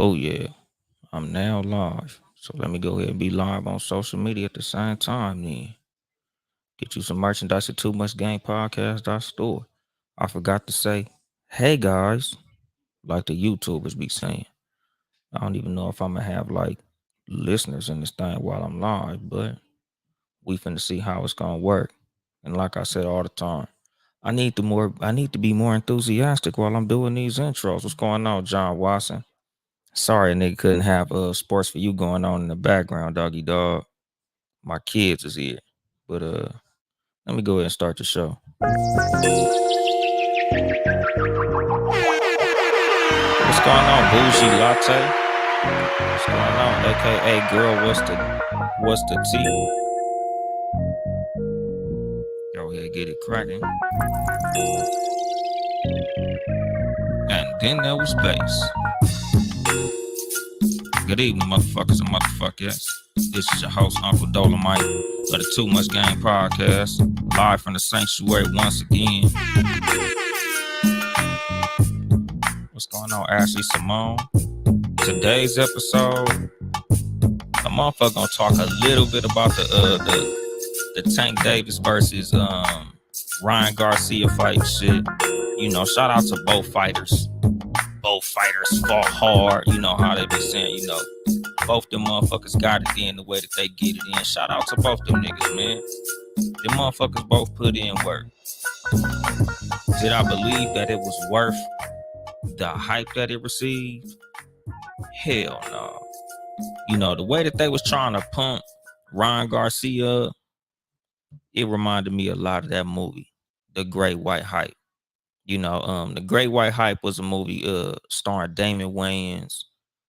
Oh yeah, I'm now live. So let me go ahead and be live on social media at the same time then. Get you some merchandise at Too Much Game Podcast store. I forgot to say, hey guys, like the YouTubers be saying. I don't even know if I'm gonna have like listeners in this thing while I'm live, but we finna see how it's gonna work. And like I said all the time, I need to be more enthusiastic while I'm doing these intros. What's going on, John Watson? Sorry, a nigga couldn't have sports for you going on in the background, doggy dog. My kids is here. But let me go ahead and start the show. What's going on, bougie latte? What's going on, aka girl? What's the tea? Go ahead, get it cracking. And then there was bass. Good evening, motherfuckers and motherfuckers. This is your host, Uncle Dolemite of the Too Much Game Podcast, live from the sanctuary once again. What's going on, Ashley Simone? Today's episode, a motherfucker gonna talk a little bit about the Tank Davis versus Ryan Garcia fight shit. You know, shout out to both fighters. Both fighters fought hard. You know how they be saying, you know, both them motherfuckers got it in the way that they get it in. Shout out to both them niggas, man. Them motherfuckers both put in work. Did I believe that it was worth the hype that it received? Hell no. You know, the way that they was trying to pump Ryan Garcia, it reminded me a lot of that movie, The Great White Hype. You know, The Great White Hype was a movie starring Damon Wayans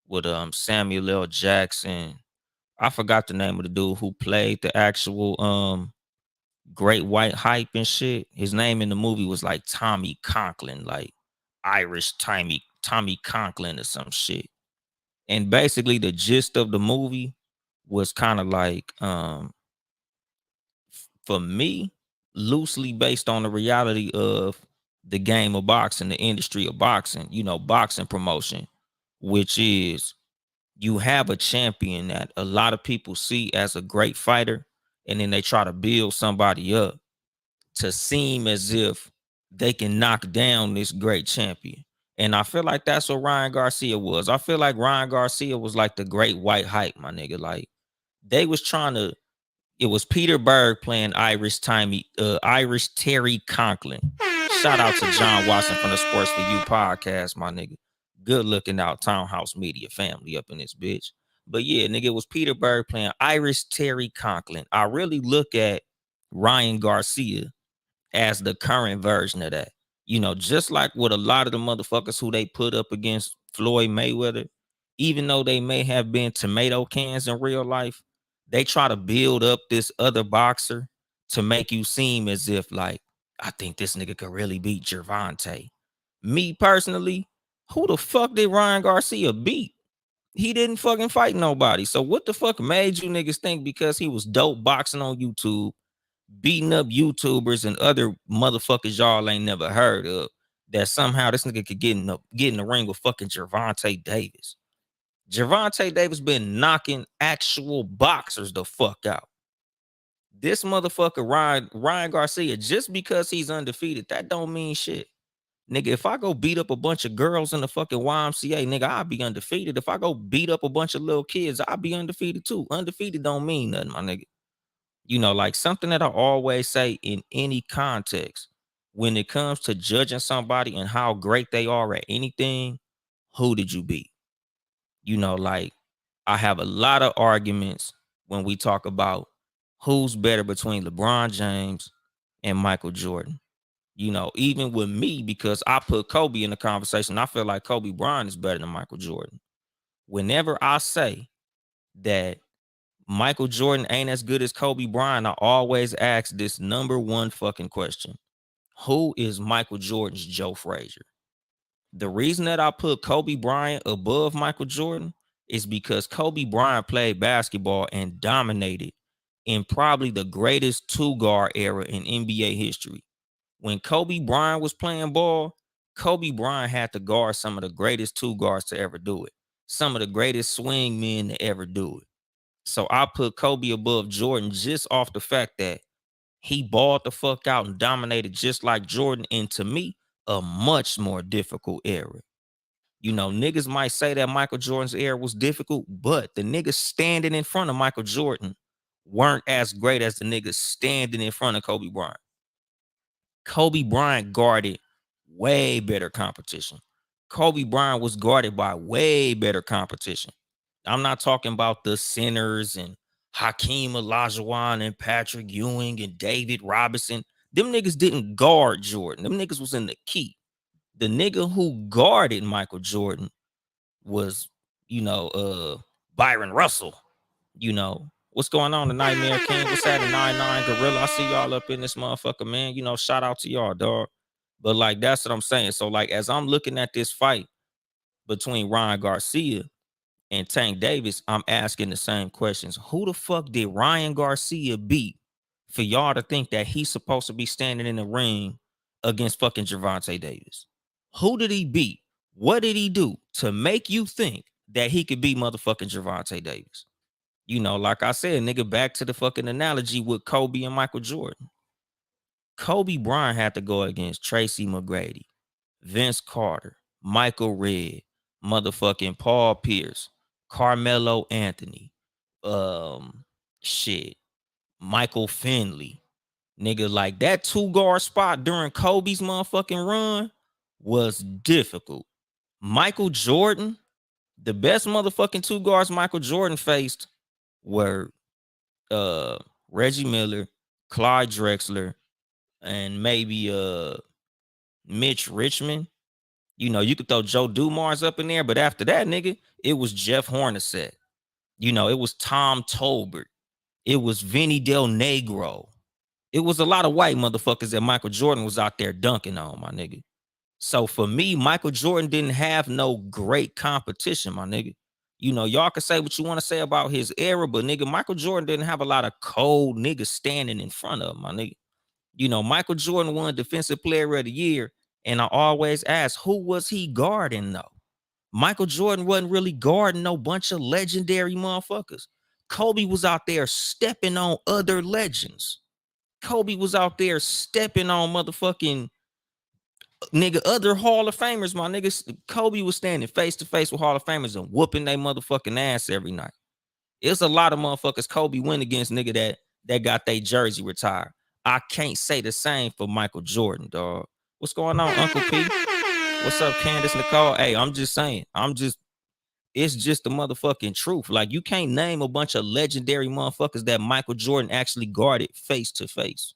with Samuel L. Jackson. I forgot the name of the dude who played the actual Great White Hype and shit. His name in the movie was like Tommy Conklin, like Irish Tommy Conklin or some shit. And basically the gist of the movie was kind of like for me, loosely based on the reality of the game of boxing, the industry of boxing, you know, boxing promotion, which is you have a champion that a lot of people see as a great fighter, and then they try to build somebody up to seem as if they can knock down this great champion. And I feel like that's what Ryan Garcia was. I feel like Ryan Garcia was like the great white hype, my nigga. Like they was trying to, it was Peter Berg playing Irish Terry Conklin. Shout out to John Watson from the Sports for You podcast, my nigga. Good looking out Townhouse Media family up in this bitch. But yeah, nigga, it was Peter Berg playing Irish Terry Conklin. I really look at Ryan Garcia as the current version of that. You know, just like with a lot of the motherfuckers who they put up against Floyd Mayweather, even though they may have been tomato cans in real life, they try to build up this other boxer to make you seem as if like, I think this nigga could really beat Gervonta. Me personally, who the fuck did Ryan Garcia beat? He didn't fucking fight nobody. So what the fuck made you niggas think because he was dope boxing on YouTube, beating up YouTubers and other motherfuckers y'all ain't never heard of, that somehow this nigga could get in the ring with fucking Gervonta Davis? Gervonta Davis been knocking actual boxers the fuck out. This motherfucker Ryan Garcia, just because he's undefeated, that don't mean shit. Nigga, if I go beat up a bunch of girls in the fucking YMCA, nigga, I'll be undefeated. If I go beat up a bunch of little kids, I'll be undefeated too. Undefeated don't mean nothing, my nigga. You know, like something that I always say in any context, when it comes to judging somebody and how great they are at anything, who did you beat? You know, like I have a lot of arguments when we talk about who's better between LeBron James and Michael Jordan. You know, even with me, because I put Kobe in the conversation, I feel like Kobe Bryant is better than Michael Jordan. Whenever I say that Michael Jordan ain't as good as Kobe Bryant, I always ask this number one fucking question. Who is Michael Jordan's Joe Frazier? The reason that I put Kobe Bryant above Michael Jordan is because Kobe Bryant played basketball and dominated in probably the greatest two-guard era in NBA history. When Kobe Bryant was playing ball, Kobe Bryant had to guard some of the greatest two guards to ever do it. some of the greatest swing men to ever do it. So I put Kobe above Jordan just off the fact that he balled the fuck out and dominated just like Jordan. And to me, a much more difficult era. You know, niggas might say that Michael Jordan's era was difficult, but the niggas standing in front of Michael Jordan weren't as great as the niggas standing in front of Kobe Bryant. Kobe Bryant guarded way better competition. Kobe Bryant was guarded by way better competition. I'm not talking about the centers and Hakeem Olajuwon and Patrick Ewing and David Robinson. Them niggas didn't guard Jordan. Them niggas was in the key. The nigga who guarded Michael Jordan was, Byron Russell. What's going on, the Nightmare King? What's that, the 99 Gorilla? I see y'all up in this motherfucker, man. Shout out to y'all, dog. But like, that's what I'm saying. So like, as I'm looking at this fight between Ryan Garcia and Tank Davis, I'm asking the same questions. Who the fuck did Ryan Garcia beat for y'all to think that he's supposed to be standing in the ring against fucking Gervonta Davis? Who did he beat? What did he do to make you think that he could beat motherfucking Gervonta Davis? Like I said, nigga, back to the fucking analogy with Kobe and Michael Jordan. Kobe Bryant had to go against Tracy McGrady, Vince Carter, Michael Redd, motherfucking Paul Pierce, Carmelo Anthony, Michael Finley. Nigga, like that 2-guard spot during Kobe's motherfucking run was difficult. Michael Jordan, the best motherfucking 2 guards Michael Jordan faced were Reggie Miller, Clyde Drexler, and maybe Mitch Richmond. You could throw Joe Dumars up in there, but after that, nigga, it was Jeff Hornacek. It was Tom Tolbert. It was Vinny Del Negro. It was a lot of white motherfuckers that Michael Jordan was out there dunking on, my nigga. So for me, Michael Jordan didn't have no great competition, my nigga. Y'all can say what you want to say about his era, but nigga, Michael Jordan didn't have a lot of cold niggas standing in front of him, my nigga. Michael Jordan won Defensive Player of the Year, and I always ask, who was he guarding though? Michael Jordan wasn't really guarding no bunch of legendary motherfuckers. Kobe was out there stepping on other legends. Kobe was out there stepping on motherfucking nigga other Hall of Famers, my niggas. Kobe was standing face to face with Hall of Famers and whooping their motherfucking ass every night. It's a lot of motherfuckers Kobe went against, nigga, that got their jersey retired. I can't say the same for Michael Jordan, dog. What's going on, Uncle P? What's up, Candace Nicole? Hey, I'm just saying. It's just the motherfucking truth. Like, you can't name a bunch of legendary motherfuckers that Michael Jordan actually guarded face to face.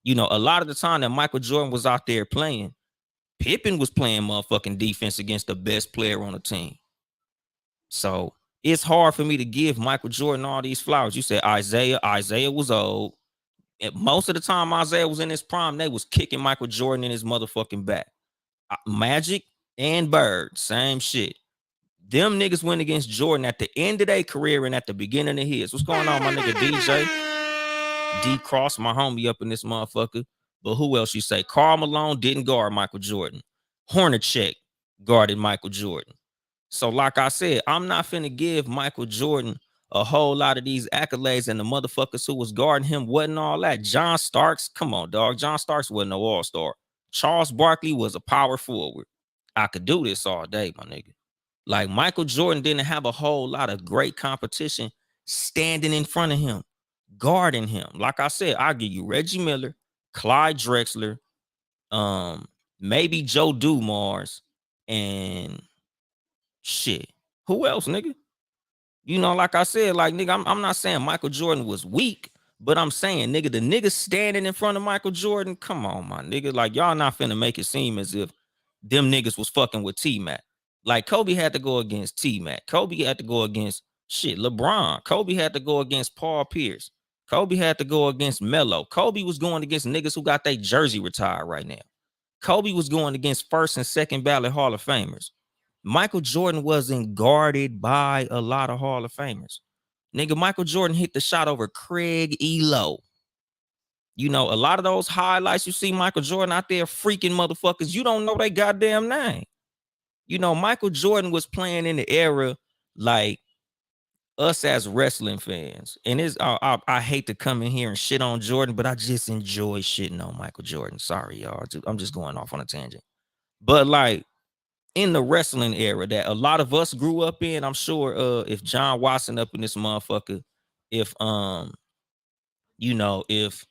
A lot of the time that Michael Jordan was out there playing, Pippen was playing motherfucking defense against the best player on the team. So it's hard for me to give Michael Jordan all these flowers. You said Isaiah was old. And most of the time Isaiah was in his prime, they was kicking Michael Jordan in his motherfucking back. Magic and Bird, same shit. Them niggas went against Jordan at the end of their career and at the beginning of his. What's going on, my nigga DJ? D Cross, my homie up in this motherfucker. But who else you say? Karl Malone didn't guard Michael Jordan. Hornacek guarded Michael Jordan. So like I said, I'm not finna give Michael Jordan a whole lot of these accolades, and the motherfuckers who was guarding him wasn't all that. John Starks, come on, dog. John Starks wasn't no all-star. Charles Barkley was a power forward. I could do this all day, my nigga. Like, Michael Jordan didn't have a whole lot of great competition standing in front of him, guarding him. Like I said, I'll give you Reggie Miller, Clyde Drexler, maybe Joe Dumars, and shit. Who else, nigga? Like I said, like, nigga, I'm not saying Michael Jordan was weak, but I'm saying, nigga, the nigga standing in front of Michael Jordan, come on, my nigga. Like, y'all not finna make it seem as if them niggas was fucking with T-Mac. Like, Kobe had to go against T-Mac. Kobe had to go against LeBron. Kobe had to go against Paul Pierce. Kobe had to go against Melo. Kobe was going against niggas who got their jersey retired right now. Kobe was going against first and second ballot Hall of Famers. Michael Jordan wasn't guarded by a lot of Hall of Famers. Nigga, Michael Jordan hit the shot over Craig Elo. A lot of those highlights you see Michael Jordan out there freaking motherfuckers, you don't know they goddamn name. You know, Michael Jordan was playing in the era like us as wrestling fans, and I hate to come in here and shit on Jordan, but I just enjoy shitting on Michael Jordan. Sorry, y'all. I'm just going off on a tangent. But like in the wrestling era that a lot of us grew up in, I'm sure if John Watson up in this motherfucker, if if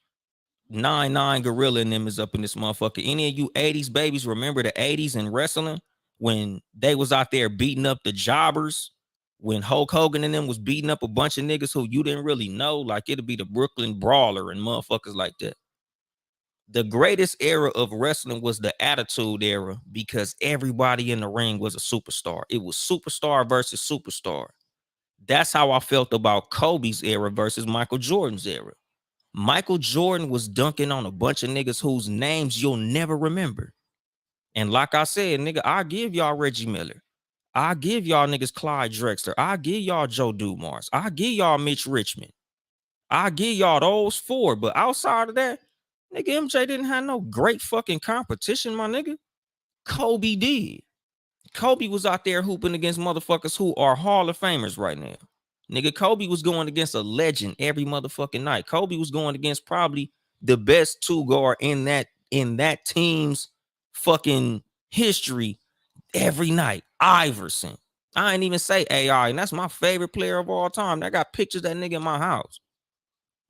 99 Gorilla and them is up in this motherfucker. Any of you 80s babies remember the 80s in wrestling when they was out there beating up the jobbers, when Hulk Hogan and them was beating up a bunch of niggas who you didn't really know, like it'd be the Brooklyn Brawler and motherfuckers like that. The greatest era of wrestling was the Attitude Era because everybody in the ring was a superstar. It was superstar versus superstar. That's how I felt about Kobe's era versus Michael Jordan's era. Michael Jordan was dunking on a bunch of niggas whose names you'll never remember. And like I said, nigga, I give y'all Reggie Miller. I give y'all niggas Clyde Drexler. I give y'all Joe Dumars. I give y'all Mitch Richmond. I give y'all those four. But outside of that, nigga, MJ didn't have no great fucking competition, my nigga. Kobe did. Kobe was out there hooping against motherfuckers who are Hall of Famers right now. Nigga, Kobe was going against a legend every motherfucking night. Kobe was going against probably the best two guard in that team's fucking history every night. Iverson. I ain't even say AI, and that's my favorite player of all time. I got pictures of that nigga in my house.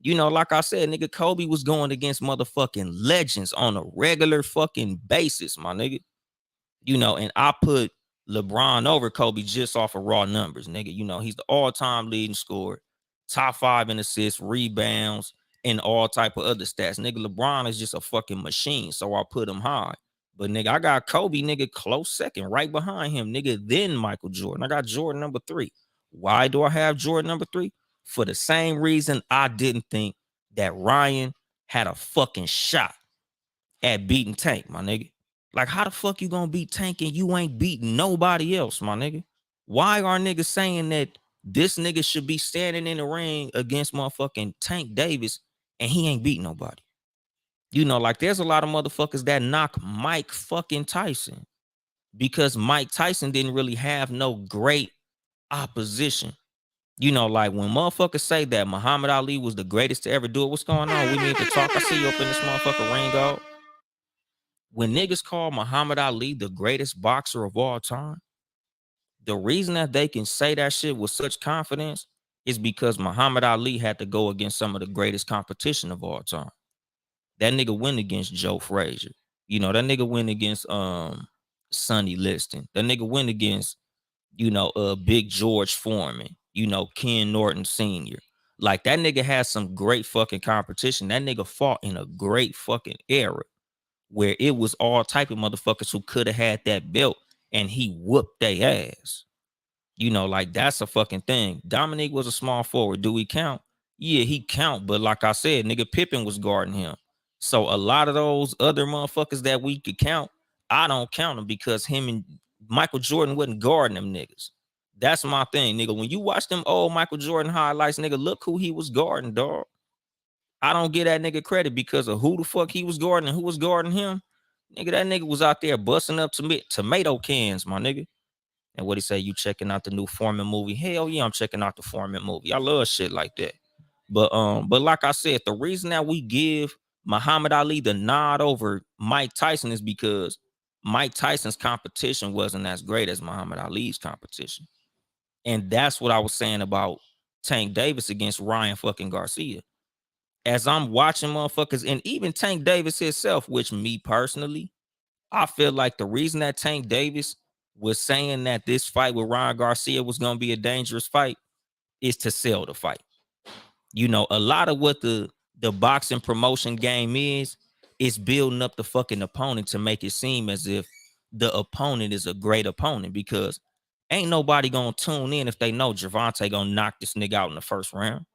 You know, like I said, nigga, Kobe was going against motherfucking legends on a regular fucking basis, my nigga. You know, and I put LeBron over Kobe just off of raw numbers, nigga. You know, he's the all-time leading scorer, top 5 in assists, rebounds, and all type of other stats. Nigga, LeBron is just a fucking machine, so I put him high. But nigga, I got Kobe, nigga, close second, right behind him, nigga, then Michael Jordan. I got Jordan number 3. Why do I have Jordan number 3? For the same reason I didn't think that Ryan had a fucking shot at beating Tank, my nigga. Like, how the fuck you gonna beat Tank and you ain't beating nobody else, my nigga? Why are niggas saying that this nigga should be standing in the ring against motherfucking Tank Davis and he ain't beat nobody? You know, like there's a lot of motherfuckers that knock Mike fucking Tyson because Mike Tyson didn't really have no great opposition. You know, like when motherfuckers say that Muhammad Ali was the greatest to ever do it, what's going on? We need to talk. I see you up in this motherfucker ring. When niggas call Muhammad Ali the greatest boxer of all time, the reason that they can say that shit with such confidence is because Muhammad Ali had to go against some of the greatest competition of all time. That nigga went against Joe Frazier. You know, that nigga went against Sonny Liston. That nigga went against, Big George Foreman, Ken Norton Sr. Like that nigga has some great fucking competition. That nigga fought in a great fucking era where it was all type of motherfuckers who could have had that belt and he whooped their ass. You know, like that's a fucking thing. Dominique was a small forward. Do he count? Yeah, he count. But like I said, nigga, Pippen was guarding him. So a lot of those other motherfuckers that we could count, I don't count them because him and Michael Jordan wasn't guarding them niggas. That's my thing, nigga. When you watch them old Michael Jordan highlights, nigga, look who he was guarding, dog. I don't give that nigga credit because of who the fuck he was guarding and who was guarding him. Nigga, that nigga was out there busting up tomato cans, my nigga. And what he say, you checking out the new Foreman movie? Hell yeah, I'm checking out the Foreman movie. I love shit like that. But like I said, the reason that we give Muhammad Ali the nod over Mike Tyson is because Mike Tyson's competition wasn't as great as Muhammad Ali's competition. And that's what I was saying about Tank Davis against Ryan fucking Garcia. As I'm watching motherfuckers, and even Tank Davis himself, which me personally, I feel like the reason that Tank Davis was saying that this fight with Ryan Garcia was going to be a dangerous fight is to sell the fight. You know, a lot of what the boxing promotion game is building up the fucking opponent to make it seem as if the opponent is a great opponent because ain't nobody going to tune in if they know Gervonta going to knock this nigga out in the first round.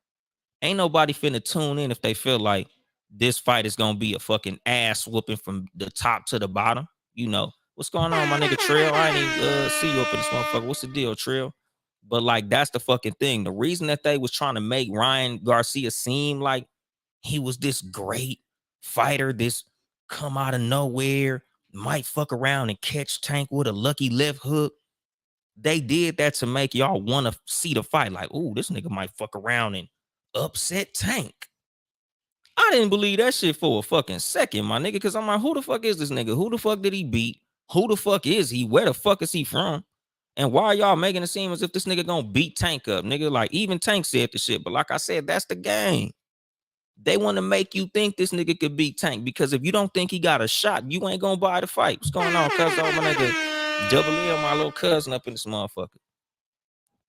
Ain't nobody finna tune in if they feel like this fight is gonna be a fucking ass whooping from the top to the bottom. You know what's going on, my nigga Trill? I ain't even see you up in this motherfucker. What's the deal, Trill? But like that's the fucking thing. The reason that they was trying to make Ryan Garcia seem like he was this great fighter, this come out of nowhere, might fuck around and catch Tank with a lucky left hook. They did that to make y'all want to see the fight. Like, ooh, this nigga might fuck around and upset Tank. I didn't believe that shit for a fucking second, my nigga, because I'm like, who the fuck is this nigga? Who the fuck did he beat? Who the fuck is he? Where the fuck is he from? And why are y'all making it seem as if this nigga gonna beat Tank up, nigga? Like, even Tank said the shit, but like I said, that's the game. They want to make you think this nigga could beat Tank, because if you don't think he got a shot, you ain't gonna buy the fight. What's going on, cuz? Oh, my nigga Double L, my little cousin up in this motherfucker.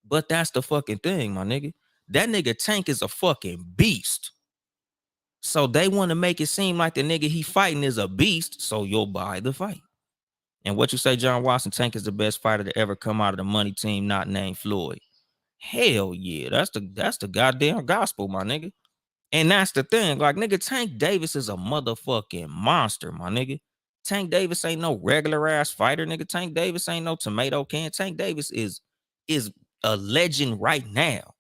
But that's the fucking thing, my nigga. That nigga Tank is a fucking beast. So they want to make it seem like the nigga he fighting is a beast, so you'll buy the fight. And what you say, John Watson, Tank is the best fighter to ever come out of the money team, not named Floyd. Hell yeah, that's the goddamn gospel, my nigga. And that's the thing, like, nigga, Tank Davis is a motherfucking monster, my nigga. Tank Davis ain't no regular ass fighter, nigga. Tank Davis ain't no tomato can. Tank Davis is a legend right now.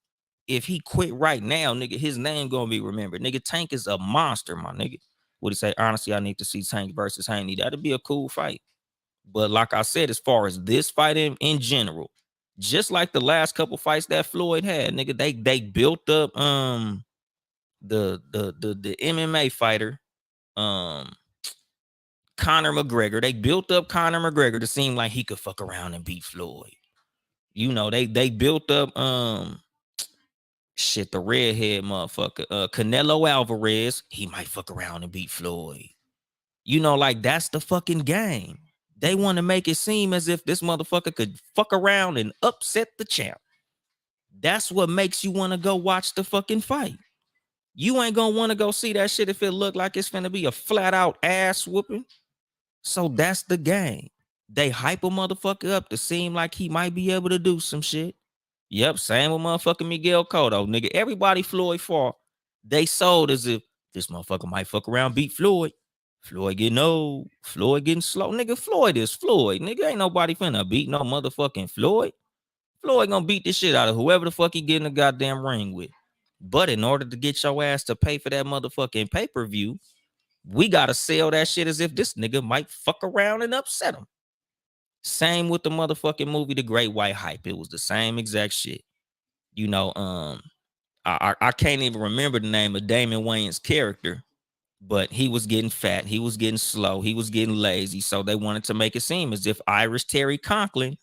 If he quit right now, nigga, his name gonna be remembered. Nigga, Tank is a monster, my nigga. What he say? Honestly, I need to see Tank versus Haney. That'd be a cool fight. But like I said, as far as this fight in general, just like the last couple fights that Floyd had, nigga, they built up the MMA fighter, Conor McGregor. They built up Conor McGregor to seem like he could fuck around and beat Floyd. You know, they built up shit, the redhead motherfucker, Canelo Alvarez. He might fuck around and beat Floyd. You know, like, that's the fucking game. They want to make it seem as if this motherfucker could fuck around and upset the champ. That's what makes you want to go watch the fucking fight. You ain't gonna want to go see that shit if it look like it's finna be a flat out ass whooping. So that's the game. They hype a motherfucker up to seem like he might be able to do some shit. Yep, same with motherfucking Miguel Cotto, nigga. Everybody Floyd fought, they sold as if this motherfucker might fuck around, beat Floyd. Floyd getting old, Floyd getting slow. Nigga, Floyd is Floyd. Nigga, ain't nobody finna beat no motherfucking Floyd. Floyd gonna beat the shit out of whoever the fuck he get in the goddamn ring with. But in order to get your ass to pay for that motherfucking pay-per-view, we gotta sell that shit as if this nigga might fuck around and upset him. Same with the motherfucking movie The Great White Hype. It was the same exact shit. You know, I can't even remember the name of Damon Wayans' character, but he was getting fat, he was getting slow, he was getting lazy. So they wanted to make it seem as if Irish Terry Conklin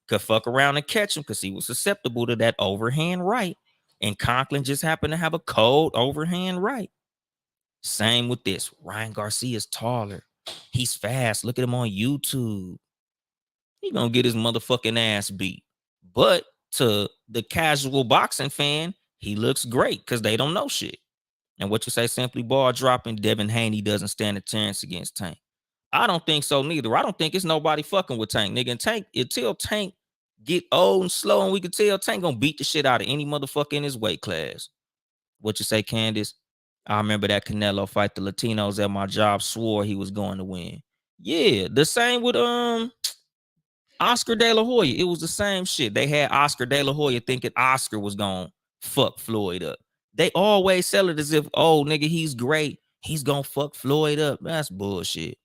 could fuck around and catch him because he was susceptible to that overhand right. And Conklin just happened to have a cold overhand right. Same with this. Ryan Garcia's taller. He's fast. Look at him on YouTube. He gonna get his motherfucking ass beat. But to the casual boxing fan, he looks great because they don't know shit. And what you say, simply ball dropping, Devin Haney doesn't stand a chance against Tank. I don't think so neither. I don't think it's nobody fucking with Tank, nigga. And Tank, until Tank get old and slow and we can tell, Tank gonna beat the shit out of any motherfucker in his weight class. What you say, Candace? I remember that Canelo fight. The Latinos at my job swore he was going to win. Yeah, the same with Oscar De La Hoya. It was the same shit. They had Oscar De La Hoya thinking Oscar was gonna fuck Floyd up. They always sell it as if, oh, nigga, he's great, he's gonna fuck Floyd up. That's bullshit.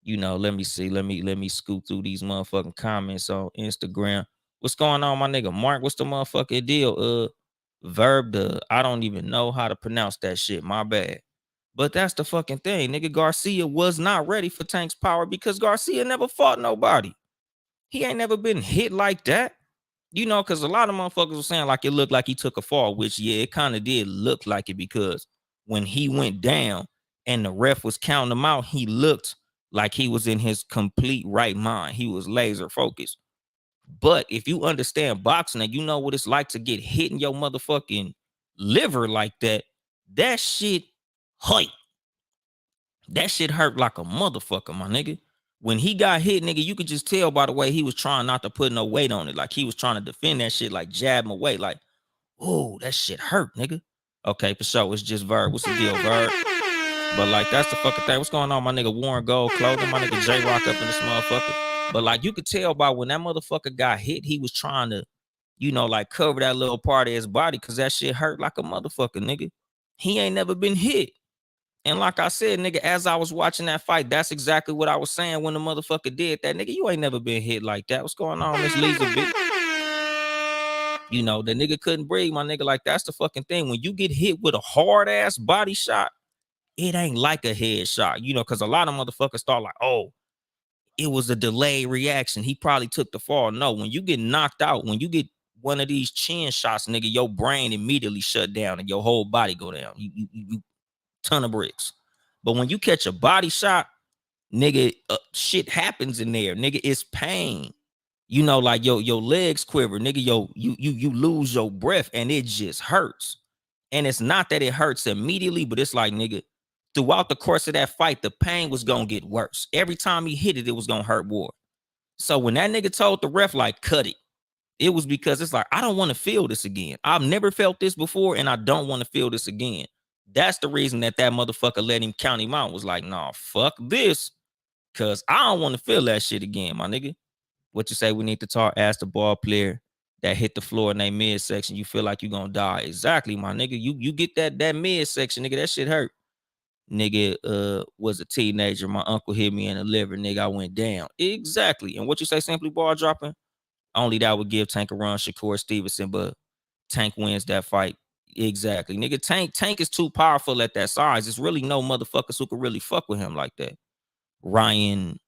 You know, let me see. Let me scoot through these motherfucking comments on Instagram. What's going on, my nigga Mark? What's the motherfucking deal? Verb the I don't even know how to pronounce that shit. My bad. But that's the fucking thing. Nigga, Garcia was not ready for Tank's power because Garcia never fought nobody. He ain't never been hit like that. You know, because a lot of motherfuckers were saying like it looked like he took a fall, which, yeah, it kind of did look like it because when he went down and the ref was counting him out, he looked like he was in his complete right mind. He was laser focused. But if you understand boxing and you know what it's like to get hit in your motherfucking liver like that, that shit hurt. That shit hurt like a motherfucker, my nigga. When he got hit, nigga, you could just tell by the way he was trying not to put no weight on it. Like he was trying to defend that shit, like jab him away. Like, oh, that shit hurt, nigga. Okay, for sure. It's just Verb. What's the deal, Verb? But like, that's the fucking thing. What's going on, my nigga Warren Gold Clothing, my nigga J Rock up in this motherfucker. But like, you could tell by when that motherfucker got hit, he was trying to, you know, like cover that little part of his body because that shit hurt like a motherfucker, nigga. He ain't never been hit. And like I said, nigga, as I was watching that fight, that's exactly what I was saying when the motherfucker did that. Nigga, you ain't never been hit like that. What's going on, Miss Lisa B? You know, the nigga couldn't breathe, my nigga. Like, that's the fucking thing. When you get hit with a hard ass body shot, it ain't like a headshot, you know, because a lot of motherfuckers thought like, oh, it was a delayed reaction. He probably took the fall. No, when you get knocked out, when you get one of these chin shots, nigga, your brain immediately shut down and your whole body go down. You ton of bricks. But when you catch a body shot, nigga, shit happens in there. Nigga, it's pain. You know, like your legs quiver, nigga. You lose your breath and it just hurts. And it's not that it hurts immediately, but it's like, nigga, throughout the course of that fight, the pain was gonna get worse. Every time he hit it, it was gonna hurt more. So when that nigga told the ref, like, cut it was because it's like, I don't want to feel this again. I've never felt this before, and I don't want to feel this again. That's the reason that motherfucker let him count him out. Was like, nah, fuck this, because I don't want to feel that shit again, my nigga. What you say? We need to talk. Ask the ball player that hit the floor in that midsection. You feel like you're gonna die. Exactly, my nigga. You get that midsection, nigga. That shit hurt. Nigga was a teenager. My uncle hit me in the liver, nigga. I went down. Exactly. And what you say, simply ball dropping? Only that would give Tank a run, Shakur Stevenson, but Tank wins that fight. Exactly. Nigga, Tank is too powerful at that size. There's really no motherfuckers who could really fuck with him like that. Ryan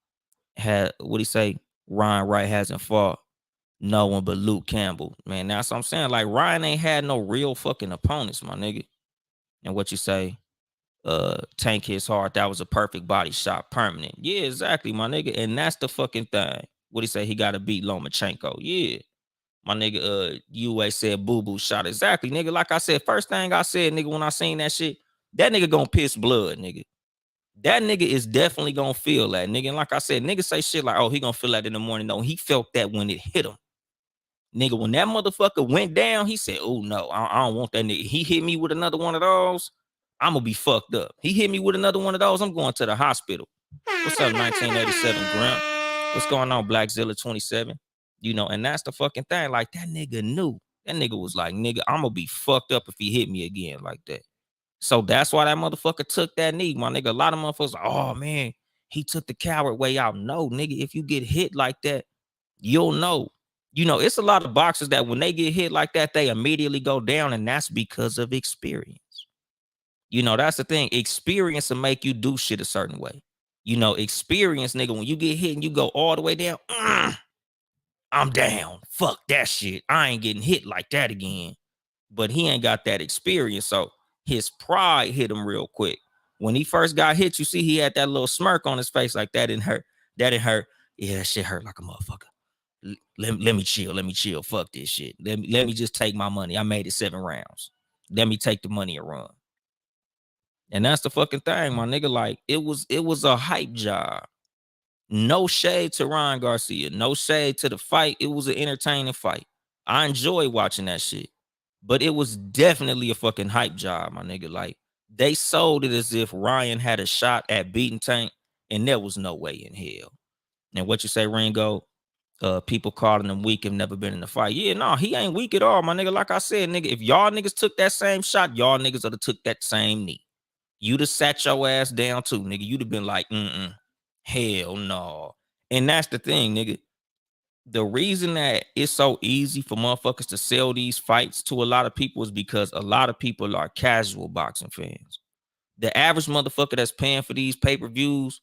had, what he say? Ryan Wright hasn't fought no one but Luke Campbell. Man, that's what I'm saying. Like, Ryan ain't had no real fucking opponents, my nigga. And what you say? Tank hits hard. That was a perfect body shot, permanent. Yeah, exactly, my nigga. And that's the fucking thing. What he say? He got to beat Lomachenko. Yeah, my nigga. UA said boo boo shot. Exactly, nigga. Like I said, first thing I said, nigga, when I seen that shit, that nigga gonna piss blood, nigga. That nigga is definitely gonna feel that, nigga. And like I said, nigga say shit like, oh, he gonna feel that in the morning. No, he felt that when it hit him. Nigga, when that motherfucker went down, he said, oh no, I don't want that nigga. He hit me with another one of those, I'm gonna be fucked up. He hit me with another one of those, I'm going to the hospital. What's up, 1987 Grimp? What's going on, Blackzilla 27? You know, and that's the fucking thing. Like, that nigga knew. That nigga was like, nigga, I'm gonna be fucked up if he hit me again like that. So that's why that motherfucker took that knee, my nigga. A lot of motherfuckers like, oh man, he took the coward way out. No, nigga, if you get hit like that, you'll know. You know, it's a lot of boxers that when they get hit like that, they immediately go down, and that's because of experience. You know, that's the thing. Experience will make you do shit a certain way. You know, experience, nigga, when you get hit and you go all the way down, I'm down. Fuck that shit. I ain't getting hit like that again. But he ain't got that experience. So his pride hit him real quick. When he first got hit, you see he had that little smirk on his face like that didn't hurt. That didn't hurt. Yeah, that shit hurt like a motherfucker. Let me chill. Let me chill. Fuck this shit. Let me just take my money. I made it 7 rounds. Let me take the money and run. And that's the fucking thing, my nigga. Like, it was a hype job. No shade to Ryan Garcia. No shade to the fight. It was an entertaining fight. I enjoy watching that shit. But it was definitely a fucking hype job, my nigga. Like, they sold it as if Ryan had a shot at beating Tank, and there was no way in hell. And what you say, Ringo? People calling him weak and never been in a fight. Yeah, no, he ain't weak at all, my nigga. Like I said, nigga, if y'all niggas took that same shot, y'all niggas would have took that same knee. You'd have sat your ass down too, nigga. You'd have been like, hell no. And that's the thing, nigga. The reason that it's so easy for motherfuckers to sell these fights to a lot of people is because a lot of people are casual boxing fans. The average motherfucker that's paying for these pay-per-views,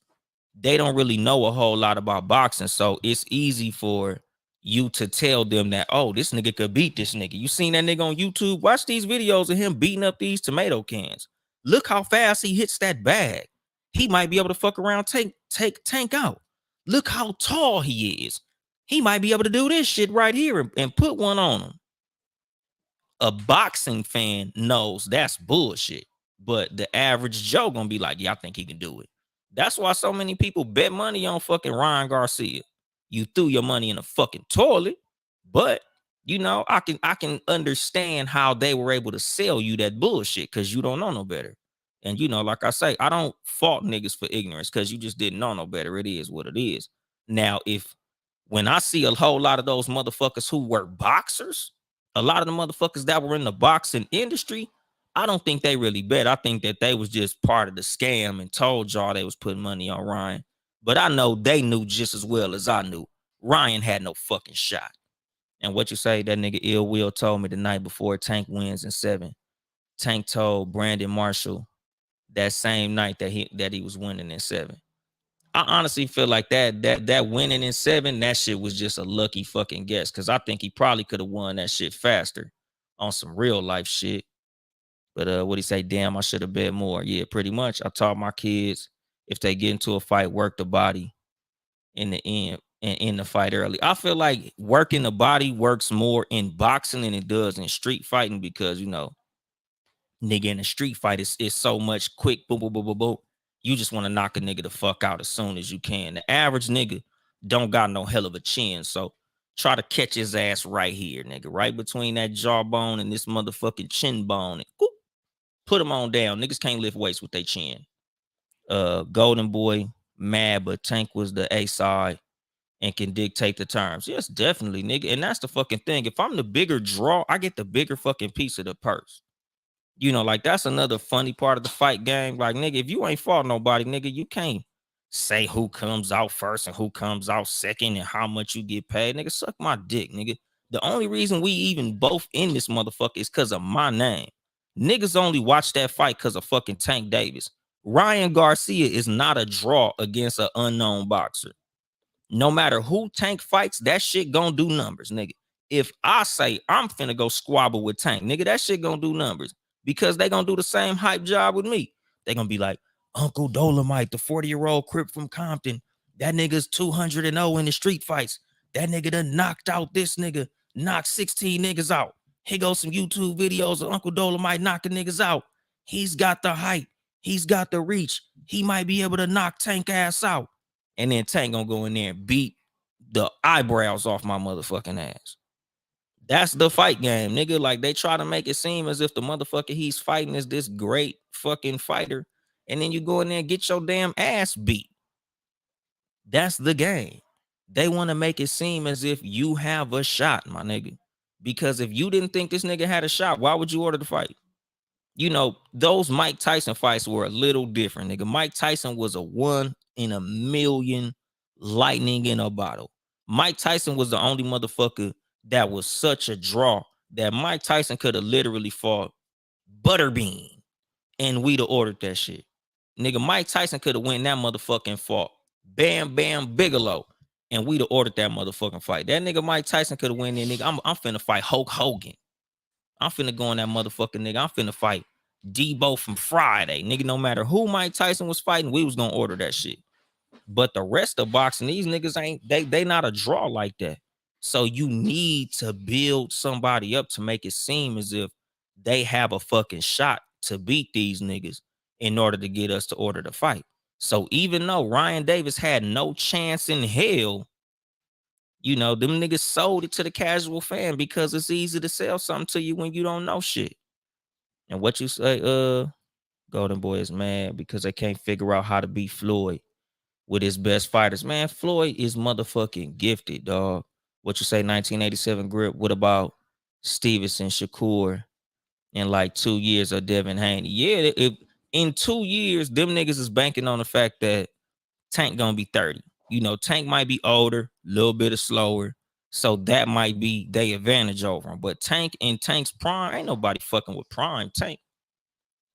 they don't really know a whole lot about boxing. So it's easy for you to tell them that, oh, this nigga could beat this nigga. You seen that nigga on YouTube? Watch these videos of him beating up these tomato cans. Look how fast he hits that bag. He might be able to fuck around, take Tank out. Look how tall he is. He might be able to do this shit right here and put one on him. A boxing fan knows that's bullshit. But the average Joe gonna be like, yeah, I think he can do it. That's why so many people bet money on fucking Ryan Garcia. You threw your money in a fucking toilet, but you know, I can understand how they were able to sell you that bullshit because you don't know no better. And you know, like I say, I don't fault niggas for ignorance because you just didn't know no better. It is what it is. Now, if when I see a whole lot of those motherfuckers who were boxers, a lot of the motherfuckers that were in the boxing industry, I don't think they really bet. I think that they was just part of the scam and told y'all they was putting money on Ryan. But I know they knew just as well as I knew. Ryan had no fucking shot. And what you say, that nigga Ill Will told me the night before Tank wins in 7. Tank told Brandon Marshall that same night that he was winning in 7. I honestly feel like that winning in 7, that shit was just a lucky fucking guess. Cause I think he probably could have won that shit faster on some real life shit. But what he say? Damn, I should have bet more. Yeah, pretty much. I taught my kids, if they get into a fight, work the body in the end and in the fight early. I feel like working the body works more in boxing than it does in street fighting because, nigga, in a street fight, it's so much quick, boom, boom, boom, boom, boom. You just want to knock a nigga the fuck out as soon as you can. The average nigga don't got no hell of a chin, so try to catch his ass right here, nigga, right between that jawbone and this motherfucking chin bone. And whoop, put him on down. Niggas can't lift weights with their chin. Golden Boy, mad, but Tank was the A side and can dictate the terms. Yes, definitely, nigga. And that's the fucking thing. If I'm the bigger draw, I get the bigger fucking piece of the purse. Like that's another funny part of the fight game. Like, nigga, if you ain't fought nobody, nigga, you can't say who comes out first and who comes out second and how much you get paid. Nigga, suck my dick, nigga. The only reason we even both in this motherfucker is because of my name. Niggas only watch that fight because of fucking Tank Davis. Ryan Garcia is not a draw against an unknown boxer. No matter who Tank fights, that shit gonna do numbers, nigga. If I say I'm finna go squabble with Tank, nigga, that shit gonna do numbers because they gonna do the same hype job with me. They gonna be like, Uncle Dolemite, the 40-year-old Crip from Compton, that nigga's 200-0 in the street fights. That nigga done knocked out this nigga, knocked 16 niggas out. Here goes some YouTube videos of Uncle Dolemite knocking niggas out. He's got the height. He's got the reach. He might be able to knock Tank ass out. And then Tank gonna go in there and beat the eyebrows off my motherfucking ass. That's the fight game, nigga. Like, they try to make it seem as if the motherfucker he's fighting is this great fucking fighter. And then you go in there and get your damn ass beat. That's the game. They want to make it seem as if you have a shot, my nigga. Because if you didn't think this nigga had a shot, why would you order the fight? Those Mike Tyson fights were a little different, nigga. Mike Tyson was a 1 in a million lightning in a bottle. Mike Tyson was the only motherfucker that was such a draw that Mike Tyson could have literally fought Butterbean and we'd have ordered that shit. Nigga, Mike Tyson could have went that motherfucking fought Bam Bam Bigelow and we'd have ordered that motherfucking fight. That nigga Mike Tyson could have went there, nigga. I'm finna fight Hulk Hogan. I'm finna go on that motherfucking nigga. I'm finna fight Debo from Friday. Nigga, no matter who Mike Tyson was fighting, we was gonna order that shit. But the rest of boxing, these niggas ain't, they not a draw like that. So you need to build somebody up to make it seem as if they have a fucking shot to beat these niggas in order to get us to order the fight. So even though Ryan Davis had no chance in hell, them niggas sold it to the casual fan because it's easy to sell something to you when you don't know shit. And what you say, Golden Boy is mad because they can't figure out how to beat Floyd with his best fighters. Man, Floyd is motherfucking gifted, dog. What you say, 1987 grip? What about Stevenson, Shakur, in like 2 years, or Devin Haney? Yeah, if in 2 years, them niggas is banking on the fact that Tank gonna be 30. Tank might be older, a little bit of slower. So that might be their advantage over him. But Tank in Tank's prime, ain't nobody fucking with prime Tank.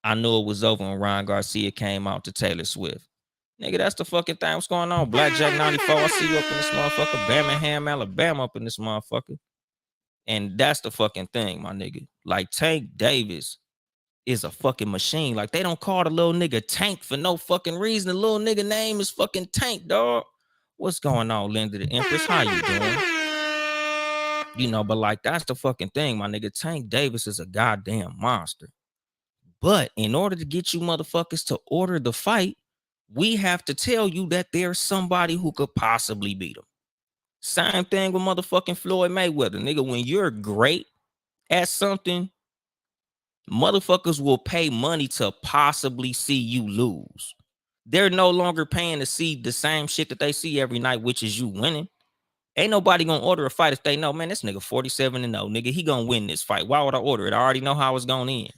I knew it was over when Ryan Garcia came out to Taylor Swift. Nigga, that's the fucking thing. What's going on? Blackjack 94. I see you up in this motherfucker. Birmingham, Alabama up in this motherfucker. And that's the fucking thing, my nigga. Like, Tank Davis is a fucking machine. Like, they don't call the little nigga Tank for no fucking reason. The little nigga name is fucking Tank, dog. What's going on, Linda the Empress? How you doing? But like, that's the fucking thing, my nigga. Tank Davis is a goddamn monster. But in order to get you motherfuckers to order the fight, we have to tell you that there's somebody who could possibly beat him. Same thing with motherfucking Floyd Mayweather. Nigga, when you're great at something, motherfuckers will pay money to possibly see you lose. They're no longer paying to see the same shit that they see every night, which is you winning. Ain't nobody gonna order a fight if they know, man, this nigga 47-0. Nigga, he gonna win this fight. Why would I order it? I already know how it's gonna end.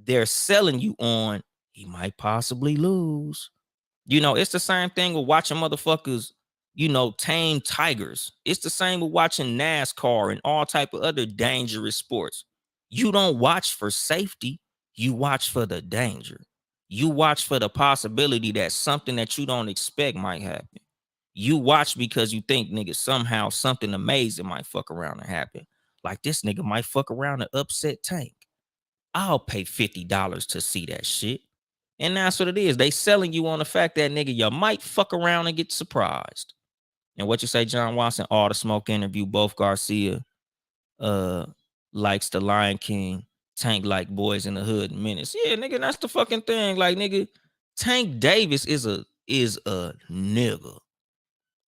they're selling you on he might possibly lose. It's the same thing with watching motherfuckers, tame tigers. It's the same with watching NASCAR and all type of other dangerous sports. You don't watch for safety. You watch for the danger. You watch for the possibility that something that you don't expect might happen. You watch because you think, nigga, somehow something amazing might fuck around and happen. Like this nigga might fuck around and upset Tank. I'll pay $50 to see that shit. And that's what it is. They selling you on the fact that, nigga, you might fuck around and get surprised. And what you say, John Watson, all the smoke interview, both Garcia likes the Lion King, Tank like Boys in the Hood Menace. Yeah, nigga, that's the fucking thing. Like, nigga, Tank Davis is a nigga.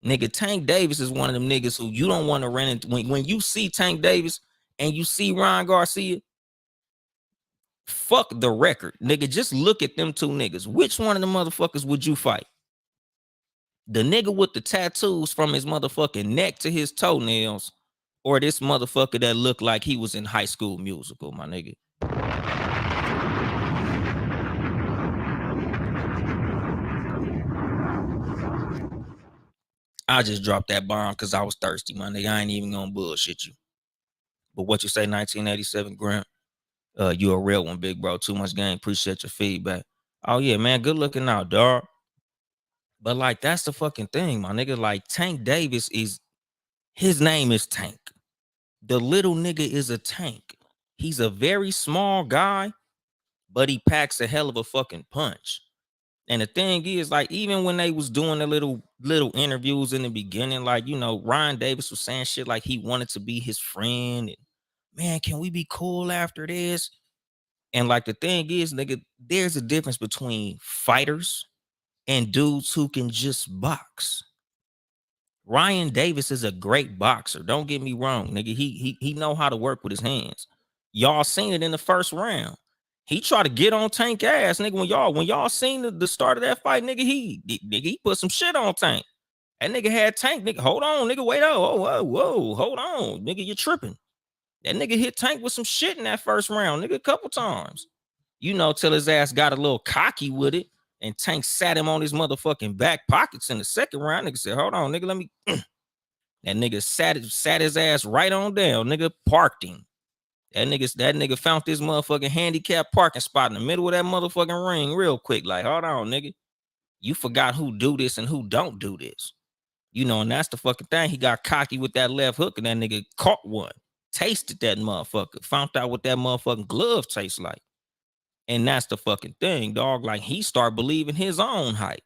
Nigga, Tank Davis is one of them niggas who you don't want to run into. When you see Tank Davis and you see Ryan Garcia, fuck the record. Nigga, just look at them two niggas. Which one of the motherfuckers would you fight? The nigga with the tattoos from his motherfucking neck to his toenails, or this motherfucker that looked like he was in High School Musical, my nigga? I just dropped that bomb because I was thirsty, my nigga. I ain't even gonna bullshit you. But what you say, 1987 Grant? You a real one, big bro. Too much game. Appreciate your feedback. Oh yeah, man. Good looking out, dog. But like, that's the fucking thing, my nigga. Like, Tank Davis his name is Tank. The little nigga is a tank. He's a very small guy, but he packs a hell of a fucking punch. And the thing is, like, even when they was doing the little interviews in the beginning, like, Ryan Davis was saying shit like he wanted to be his friend. And, man, can we be cool after this? And like, the thing is, nigga, there's a difference between fighters and dudes who can just box. Ryan Davis is a great boxer. Don't get me wrong, nigga. He know how to work with his hands. Y'all seen it in the first round. He tried to get on Tank ass, nigga. When y'all seen the start of that fight, nigga, he put some shit on Tank. That nigga had Tank, nigga. Hold on, nigga. Wait up. Whoa, hold on, nigga. You're tripping. That nigga hit Tank with some shit in that first round, nigga, a couple times. Till his ass got a little cocky with it. And Tank sat him on his motherfucking back pockets in the second round. Nigga said, hold on, nigga, let me. That nigga sat his ass right on down. Nigga parked him. That nigga found this motherfucking handicap parking spot in the middle of that motherfucking ring real quick. Like, hold on, nigga. You forgot who do this and who don't do this. And that's the fucking thing. He got cocky with that left hook and that nigga caught one. Tasted that motherfucker. Found out what that motherfucking glove tastes like. And that's the fucking thing, dog. Like, he started believing his own hype.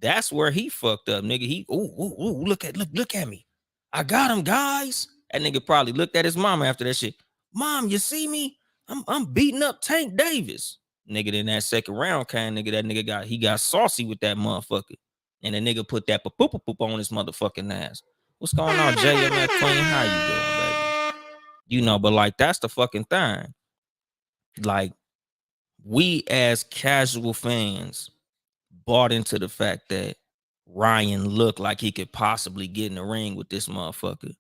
That's where he fucked up, nigga. Look at me. I got him, guys. That nigga probably looked at his mama after that shit. Mom, you see me? I'm beating up Tank Davis. Nigga, in that second round came, nigga, that nigga got saucy with that motherfucker. And the nigga put that poop on his motherfucking ass. What's going on, JMF Queen? How you doing, baby? But like, that's the fucking thing. Like, we as casual fans bought into the fact that Ryan looked like he could possibly get in the ring with this motherfucker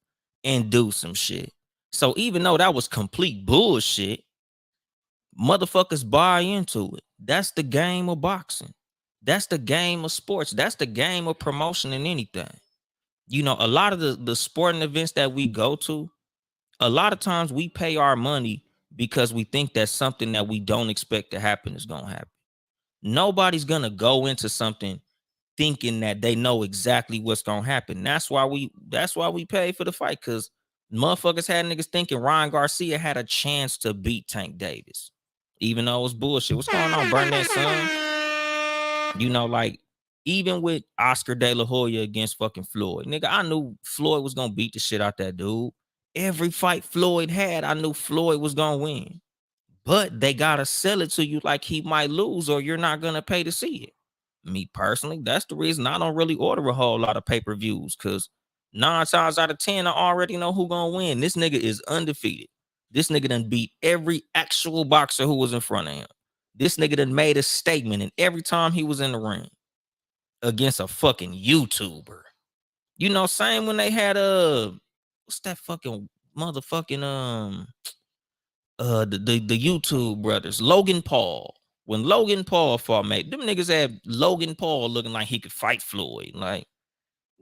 and do some shit. So even though that was complete bullshit, motherfuckers buy into it. That's the game of boxing. That's the game of sports. That's the game of promotion and anything. A lot of the sporting events that we go to, a lot of times we pay our money because we think that something that we don't expect to happen is going to happen. Nobody's going to go into something thinking that they know exactly what's gonna happen. That's why we pay for the fight, because motherfuckers had niggas thinking Ryan Garcia had a chance to beat Tank Davis, even though it was bullshit. What's going on, burn that son? Like, even with Oscar De La Hoya against fucking Floyd, nigga, I knew Floyd was gonna beat the shit out that dude. Every fight Floyd had, I knew Floyd was gonna win. But they gotta sell it to you like he might lose, or you're not gonna pay to see it. Me personally, that's the reason I don't really order a whole lot of pay-per-views, because 9 times out of 10, I already know who gonna win. This nigga is undefeated. This nigga done beat every actual boxer who was in front of him. This nigga done made a statement in every time he was in the ring against a fucking YouTuber. Same when they had what's that fucking motherfucking the YouTube brothers, Logan Paul. When Logan Paul fought, mate, them niggas had Logan Paul looking like he could fight Floyd. Like,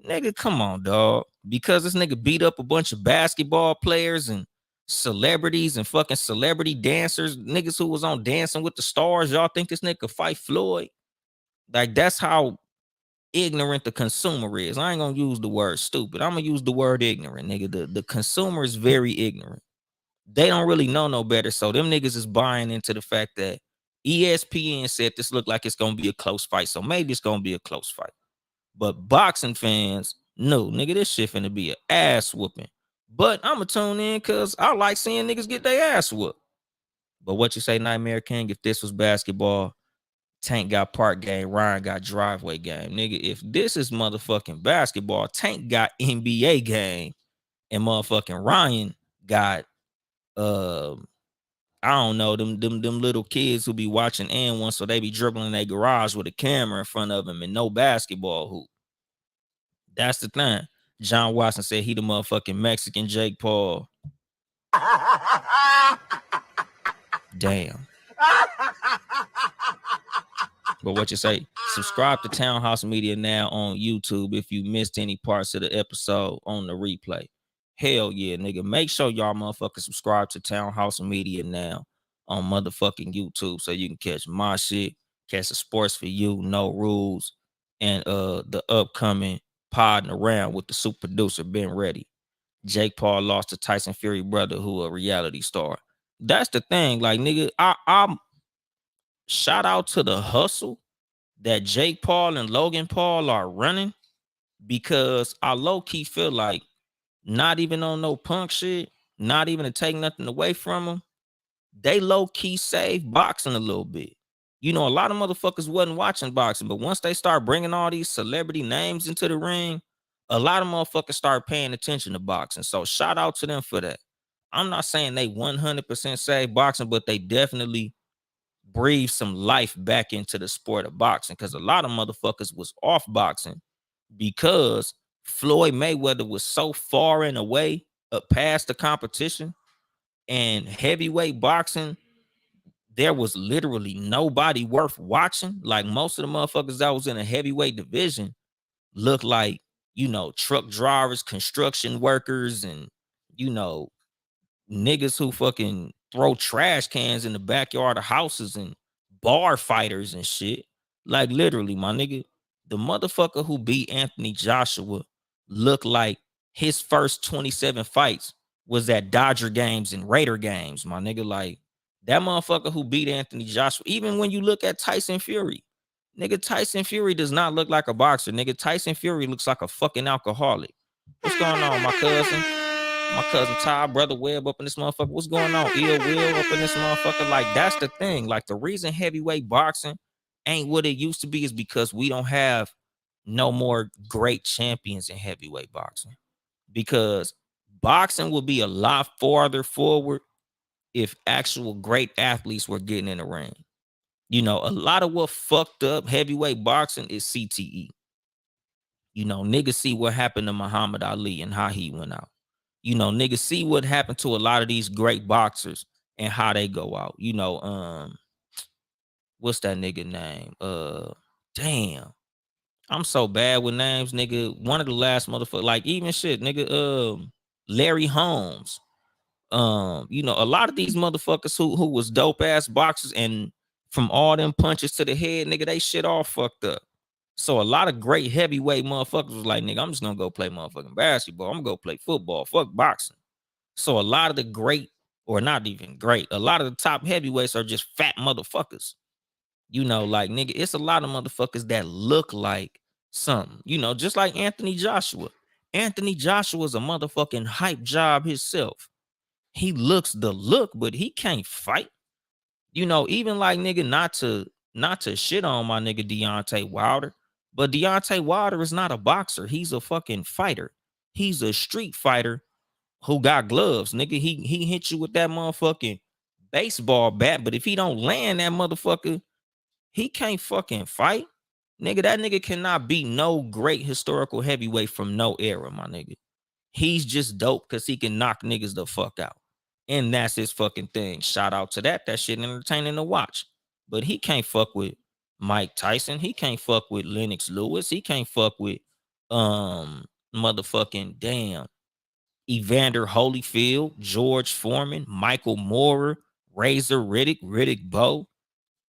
nigga, come on, dog. Because this nigga beat up a bunch of basketball players and celebrities and fucking celebrity dancers, niggas who was on Dancing with the Stars. Y'all think this nigga could fight Floyd? Like, that's how ignorant the consumer is. I ain't gonna use the word stupid. I'm gonna use the word ignorant, nigga. The consumer is very ignorant. They don't really know no better. So them niggas is buying into the fact that ESPN said this looked like it's gonna be a close fight. So maybe it's gonna be a close fight. But boxing fans, no, nigga, this shit finna be an ass whooping. But I'ma tune in because I like seeing niggas get their ass whooped. But what you say, Nightmare King, if this was basketball, Tank got park game, Ryan got driveway game. Nigga, if this is motherfucking basketball, Tank got NBA game, and motherfucking Ryan got I don't know, them little kids who be watching and one, so they be dribbling in their garage with a camera in front of them and no basketball hoop. That's the thing. John Watson said he the motherfucking Mexican Jake Paul. Damn. But what you say? Subscribe to Townhouse Media now on YouTube if you missed any parts of the episode on the replay. Hell yeah, nigga. Make sure y'all motherfuckers subscribe to Townhouse Media now on motherfucking YouTube so you can catch my shit, catch the sports for you, no rules, and the upcoming podding around with the super producer Ben Ready. Jake Paul lost to Tyson Fury brother, who a reality star. That's the thing. Like, nigga, I'm shout out to the hustle that Jake Paul and Logan Paul are running, because I low-key feel like, not even on no punk shit, not even to take nothing away from them, they low-key saved boxing a little bit. You know, a lot of motherfuckers wasn't watching boxing, but once they start bringing all these celebrity names into the ring, a lot of motherfuckers start paying attention to boxing. So shout out to them for that. I'm not saying they 100% saved boxing, but they definitely breathe some life back into the sport of boxing, because a lot of motherfuckers was off boxing because Floyd Mayweather was so far and away past the competition, and heavyweight boxing, there was literally nobody worth watching. Like, most of the motherfuckers that was in a heavyweight division looked like, you know, truck drivers, construction workers, and, you know, niggas who fucking throw trash cans in the backyard of houses, and bar fighters and shit. Like, literally, my nigga, the motherfucker who beat Anthony Joshua looked like his first 27 fights was at Dodger games and Raider games, my nigga. Like, that motherfucker who beat Anthony Joshua, even when you look at Tyson Fury, nigga, Tyson Fury does not look like a boxer. Nigga, Tyson Fury looks like a fucking alcoholic. What's going on, my cousin? My cousin Ty, brother Webb up in this motherfucker. What's going on? Ill Will up in this motherfucker. Like, that's the thing. Like, the reason heavyweight boxing ain't what it used to be is because we don't have no more great champions in heavyweight boxing. Because boxing will be a lot farther forward if actual great athletes were getting in the ring. You know, a lot of what fucked up heavyweight boxing is CTE. You know, niggas see what happened to Muhammad Ali and how he went out. You know, niggas see what happened to a lot of these great boxers and how they go out. You know, what's that nigga name? Damn. I'm so bad with names, nigga. One of the last motherfuckers, like, even shit, nigga, Larry Holmes. You know, a lot of these motherfuckers who was dope ass boxers, and from all them punches to the head, nigga, they shit all fucked up. So a lot of great heavyweight motherfuckers was like, nigga, I'm just gonna go play motherfucking basketball. I'm gonna go play football. Fuck boxing. So a lot of the great, or not even great, a lot of the top heavyweights are just fat motherfuckers. You know, like, nigga, it's a lot of motherfuckers that look like something. You know, just like Anthony Joshua. Anthony Joshua is a motherfucking hype job himself. He looks the look, but he can't fight. You know, even like, nigga, not to shit on my nigga Deontay Wilder, but Deontay Wilder is not a boxer. He's a fucking fighter. He's a street fighter who got gloves. Nigga, he hit you with that motherfucking baseball bat, but if he don't land that motherfucker, he can't fucking fight. Nigga, that nigga cannot beat no great historical heavyweight from no era, my nigga. He's just dope because he can knock niggas the fuck out. And that's his fucking thing. Shout out to that. That shit entertaining to watch. But he can't fuck with Mike Tyson. He can't fuck with Lennox Lewis. He can't fuck with motherfucking damn Evander Holyfield, George Foreman, Michael Moorer, Razor Riddick Bowe.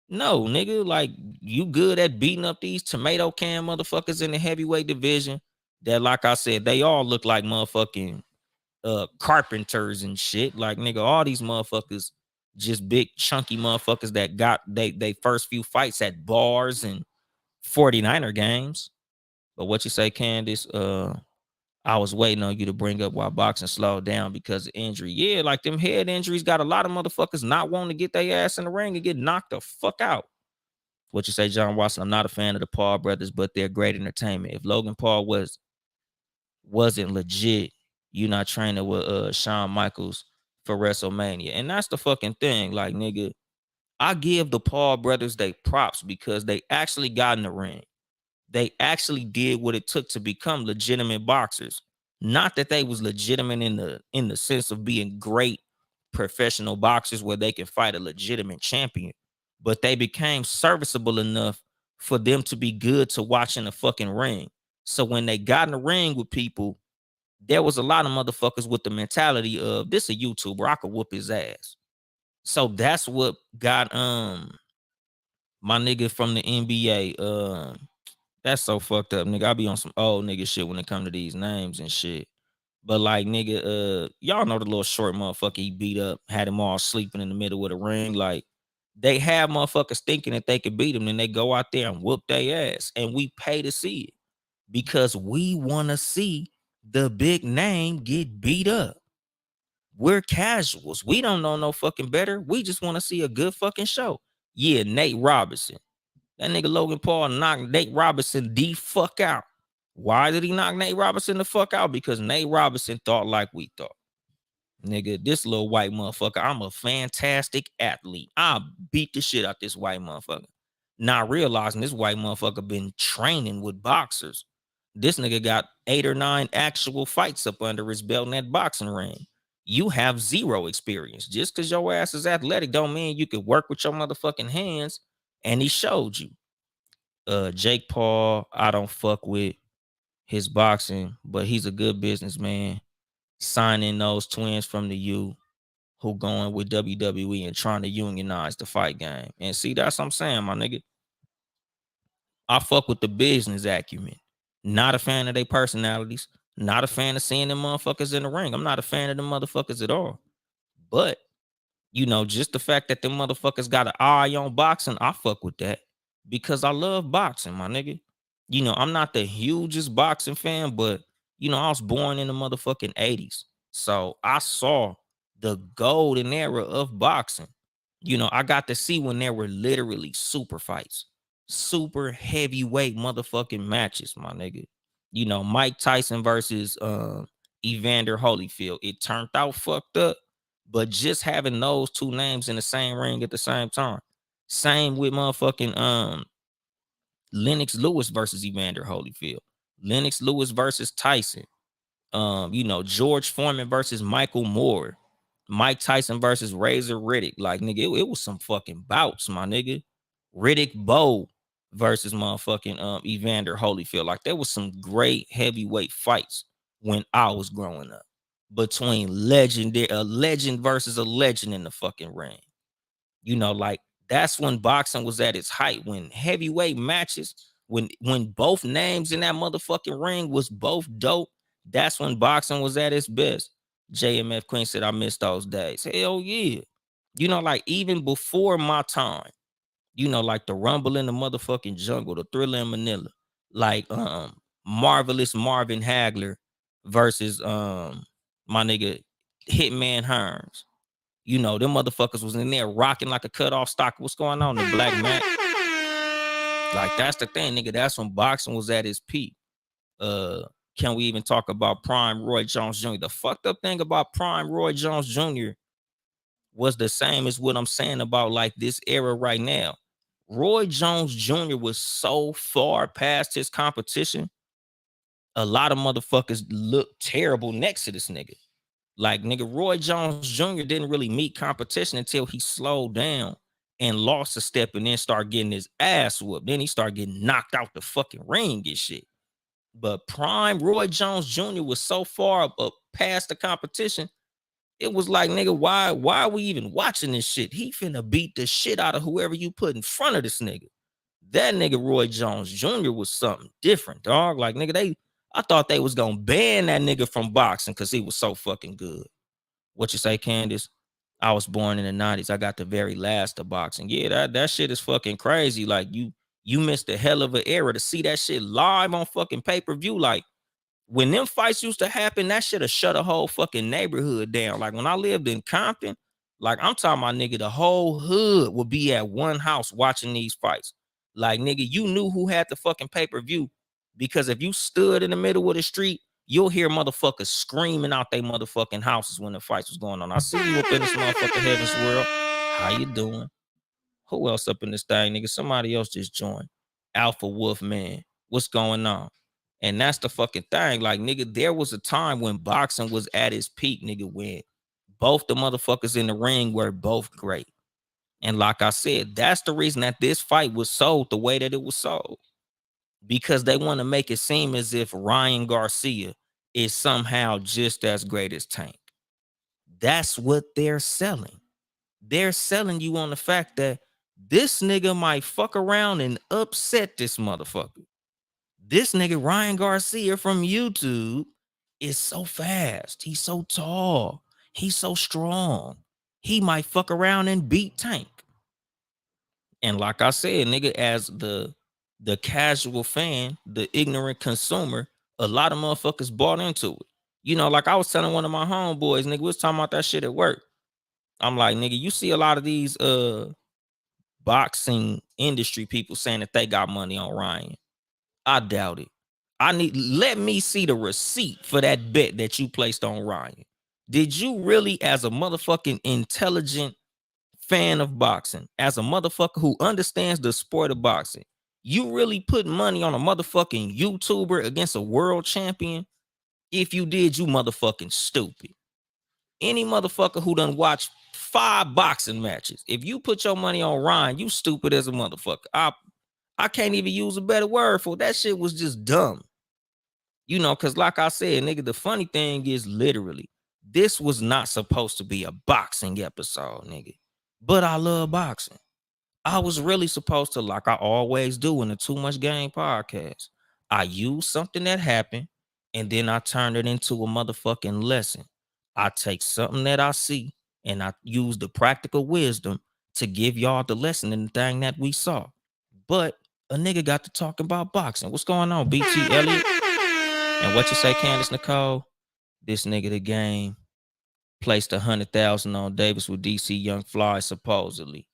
No, nigga, like you good at beating up these tomato can motherfuckers in the heavyweight division that, like I said, they all look like motherfucking carpenters and shit. Like, nigga, all these motherfuckers just big chunky motherfuckers that got they first few fights at bars and 49er games. But what you say, Candace? I was waiting on you to bring up why boxing slowed down because of injury. Yeah, like them head injuries got a lot of motherfuckers not wanting to get their ass in the ring and get knocked the fuck out. What you say, John Watson? I'm not a fan of the Paul brothers, but they're great entertainment. If Logan Paul wasn't legit, you're not training with Shawn Michaels for WrestleMania. And that's the fucking thing. Like, nigga, I give the Paul brothers they props because they actually got in the ring. They actually did what it took to become legitimate boxers. Not that they was legitimate in the sense of being great professional boxers where they can fight a legitimate champion, but they became serviceable enough for them to be good to watch in the fucking ring. So when they got in the ring with people, there was a lot of motherfuckers with the mentality of this a YouTuber, I could whoop his ass. So that's what got my nigga from the NBA. That's so fucked up, nigga. I be on some old nigga shit when it come to these names and shit. But like, nigga, y'all know the little short motherfucker he beat up, had him all sleeping in the middle of the ring. Like, they have motherfuckers thinking that they could beat him, and they go out there and whoop their ass, and we pay to see it because we want to see the big name get beat up. We're casuals. We don't know no fucking better. We just want to see a good fucking show. Yeah, Nate Robinson. That nigga Logan Paul knocked Nate Robinson the fuck out. Why did he knock Nate Robinson the fuck out? Because Nate Robinson thought like we thought. Nigga, this little white motherfucker, I'm a fantastic athlete. I beat the shit out this white motherfucker. Not realizing this white motherfucker been training with boxers. This nigga got 8 or 9 actual fights up under his belt in that boxing ring. You have zero experience. Just because your ass is athletic don't mean you could work with your motherfucking hands. And he showed you. Jake Paul, I don't fuck with his boxing, but he's a good businessman. Signing those twins from the U who going with WWE and trying to unionize the fight game. And see, that's what I'm saying, my nigga. I fuck with the business acumen. Not a fan of their personalities. Not a fan of seeing them motherfuckers in the ring. I'm not a fan of them motherfuckers at all. But just the fact that them motherfuckers got an eye on boxing, I fuck with that because I love boxing, my nigga. I'm not the hugest boxing fan, but I was born in the motherfucking 80s. So I saw the golden era of boxing. I got to see when there were literally super fights, super heavyweight motherfucking matches, my nigga. Mike Tyson versus Evander Holyfield. It turned out fucked up, but just having those two names in the same ring at the same time. Same with motherfucking Lennox Lewis versus Evander Holyfield. Lennox Lewis versus Tyson. George Foreman versus Michael Moore. Mike Tyson versus Razor Riddick. Like, nigga, it was some fucking bouts, my nigga. Riddick Bowe versus motherfucking Evander Holyfield. Like, there was some great heavyweight fights when I was growing up between a legend versus a legend in the fucking ring. Like, that's when boxing was at its height, when heavyweight matches, when both names in that motherfucking ring was both dope. That's when boxing was at its best. JMF Queen said, I miss those days. Hell yeah. Like, even before my time, like the Rumble in the motherfucking Jungle, the Thriller in Manila, like Marvelous Marvin Hagler versus my nigga Hitman Hearns. Them motherfuckers was in there rocking like a cut off stock. What's going on? The Black Mac. Like, that's the thing, nigga. That's when boxing was at its peak. Can we even talk about Prime Roy Jones Jr.? The fucked up thing about Prime Roy Jones Jr. was the same as what I'm saying about like this era right now. Roy Jones Jr. was so far past his competition. A lot of motherfuckers look terrible next to this nigga. Like, nigga, Roy Jones Jr. didn't really meet competition until he slowed down and lost a step and then started getting his ass whooped. Then he started getting knocked out the fucking ring and shit. But prime Roy Jones Jr. was so far up past the competition, it was like, nigga, why are we even watching this shit? He finna beat the shit out of whoever you put in front of this nigga. That nigga Roy Jones Jr. was something different, dog. Like, nigga, I thought they was gonna ban that nigga from boxing because he was so fucking good. What you say, Candace? I was born in the 90s. I got the very last of boxing. Yeah, that shit is fucking crazy. Like, you missed a hell of an era to see that shit live on fucking pay-per-view. Like, when them fights used to happen, that should have shut a whole fucking neighborhood down. Like, when I lived in Compton, like, I'm talking about, nigga, the whole hood would be at one house watching these fights. Like, nigga, you knew who had the fucking pay-per-view, because if you stood in the middle of the street, you'll hear motherfuckers screaming out they motherfucking houses when the fights was going on. I see you up in this motherfucking Heaven's World. How you doing? Who else up in this thing, nigga? Somebody else just joined. Alpha Wolf Man. What's going on? And that's the fucking thing. Like, nigga, there was a time when boxing was at its peak, nigga, when both the motherfuckers in the ring were both great. And like I said, that's the reason that this fight was sold the way that it was sold. Because they want to make it seem as if Ryan Garcia is somehow just as great as Tank. That's what they're selling. They're selling you on the fact that this nigga might fuck around and upset this motherfucker. This nigga Ryan Garcia from YouTube is so fast. He's so tall. He's so strong. He might fuck around and beat Tank. And like I said, nigga, as the casual fan, the ignorant consumer, a lot of motherfuckers bought into it. You know, like I was telling one of my homeboys, nigga, we was talking about that shit at work. I'm like, nigga, you see a lot of these boxing industry people saying that they got money on Ryan. I doubt it. Let me see the receipt for that bet that you placed on Ryan. Did you really, as a motherfucking intelligent fan of boxing, as a motherfucker who understands the sport of boxing, you really put money on a motherfucking YouTuber against a world champion? If you did, you motherfucking stupid. Any motherfucker who done watched 5 boxing matches, if you put your money on Ryan, you stupid as a motherfucker. I can't even use a better word for it. That shit was just dumb. You know, because like I said, nigga, the funny thing is literally, this was not supposed to be a boxing episode, nigga. But I love boxing. I was really supposed to, like I always do in the Too Much Game podcast, I use something that happened and then I turn it into a motherfucking lesson. I take something that I see and I use the practical wisdom to give y'all the lesson in the thing that we saw. But a nigga got to talking about boxing. What's going on, BT Elliott? And what you say, Candace Nicole? This nigga the game placed 100,000 on Davis with DC Young Fly, supposedly.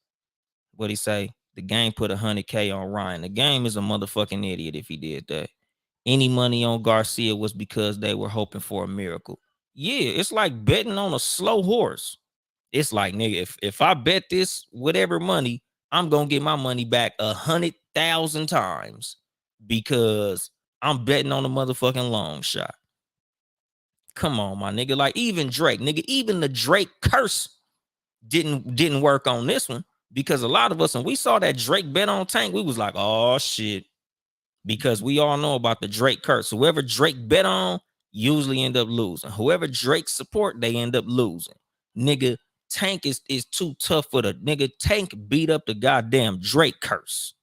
What he say? The game put 100K on Ryan. The game is a motherfucking idiot if he did that. Any money on Garcia was because they were hoping for a miracle. Yeah, it's like betting on a slow horse. It's like, nigga, if I bet this whatever money, I'm gonna get my money back 100,000 times because I'm betting on a motherfucking long shot. Come on, my nigga. Like, even Drake, nigga, even the Drake curse didn't work on this one, because a lot of us, when we saw that Drake bet on Tank, we was like, oh shit, because we all know about the Drake curse. Whoever Drake bet on usually end up losing. Whoever Drake support, they end up losing. Nigga, Tank is too tough for the nigga. Tank beat up the goddamn Drake curse.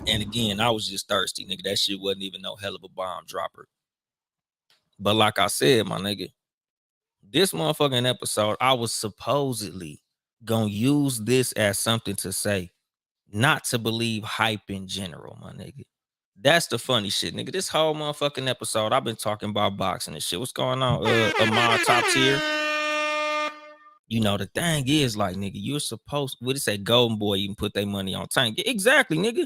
And again, I was just thirsty, nigga. That shit wasn't even no hell of a bomb dropper. But like I said, my nigga, this motherfucking episode, I was supposedly gonna use this as something to say, not to believe hype in general, my nigga. That's the funny shit, nigga. This whole motherfucking episode, I've been talking about boxing and shit. What's going on? Ahmad Top Tier. You know, the thing is, like, nigga, you're supposed, what it say, Golden Boy even put their money on Tank. Exactly, nigga.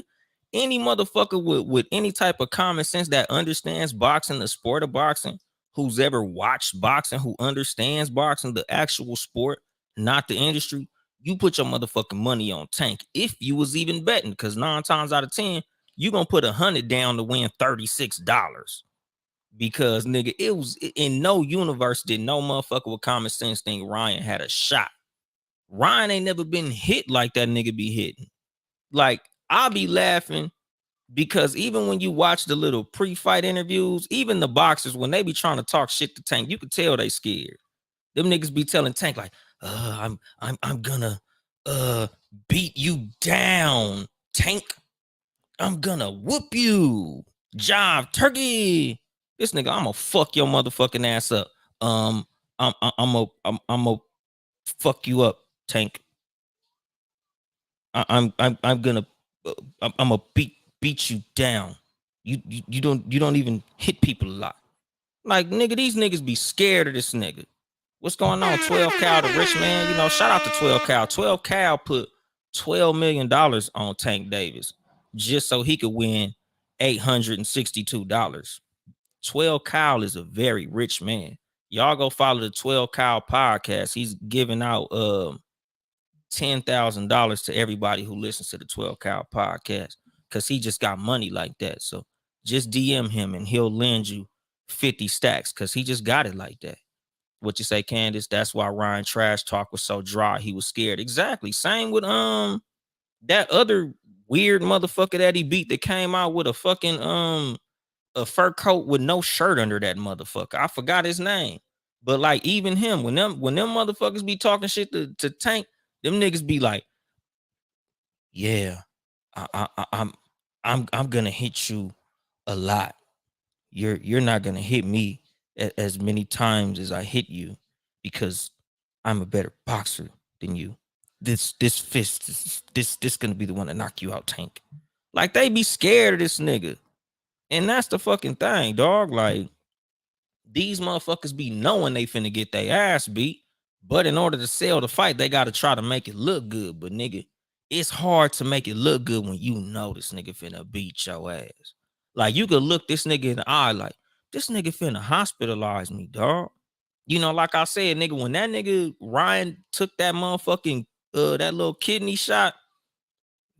Any motherfucker with any type of common sense that understands boxing, the sport of boxing, who's ever watched boxing, who understands boxing, the actual sport, not the industry, you put your motherfucking money on Tank if you was even betting, because 9 times out of 10, you gonna put 100 down to win $36. Because nigga, it was in no universe did no motherfucker with common sense think Ryan had a shot. Ryan ain't never been hit like that nigga be hitting. Like, I'll be laughing because even when you watch the little pre-fight interviews, even the boxers, when they be trying to talk shit to Tank, you can tell they scared. Them niggas be telling Tank like, I'm gonna beat you down, Tank. I'm gonna whoop you. Jive turkey. This nigga, I'm gonna fuck your motherfucking ass up. I'm gonna fuck you up, Tank. I'm gonna I'm gonna beat you down. You don't even hit people a lot. Like, nigga, these niggas be scared of this nigga. What's going on? 12 Cal, the rich man. You know, shout out to 12 Cal. 12 Cal put $12 million on Tank Davis just so he could win $862. 12 Cal is a very rich man. Y'all go follow the 12 Cal podcast. He's giving out $10,000 to everybody who listens to the 12 Cal podcast because he just got money like that. So just DM him and he'll lend you 50 stacks because he just got it like that. What you say, Candace? That's why Ryan trash talk was so dry. He was scared. Exactly. Same with that other weird motherfucker that he beat that came out with a fucking a fur coat with no shirt under that motherfucker. I forgot his name. But like, even him, when them motherfuckers be talking shit to Tank, them niggas be like, yeah, I'm gonna hit you a lot. You're not gonna hit me as many times as I hit you because I'm a better boxer than you. This fist, this gonna be the one to knock you out, Tank. Like, they be scared of this nigga. And that's the fucking thing, dog. Like, these motherfuckers be knowing they finna get their ass beat, but in order to sell the fight, they gotta try to make it look good. But nigga, it's hard to make it look good when you know this nigga finna beat your ass. Like, you could look this nigga in the eye like, this nigga finna hospitalize me, dog. You know, like I said, nigga, when that nigga Ryan took that motherfucking that little kidney shot,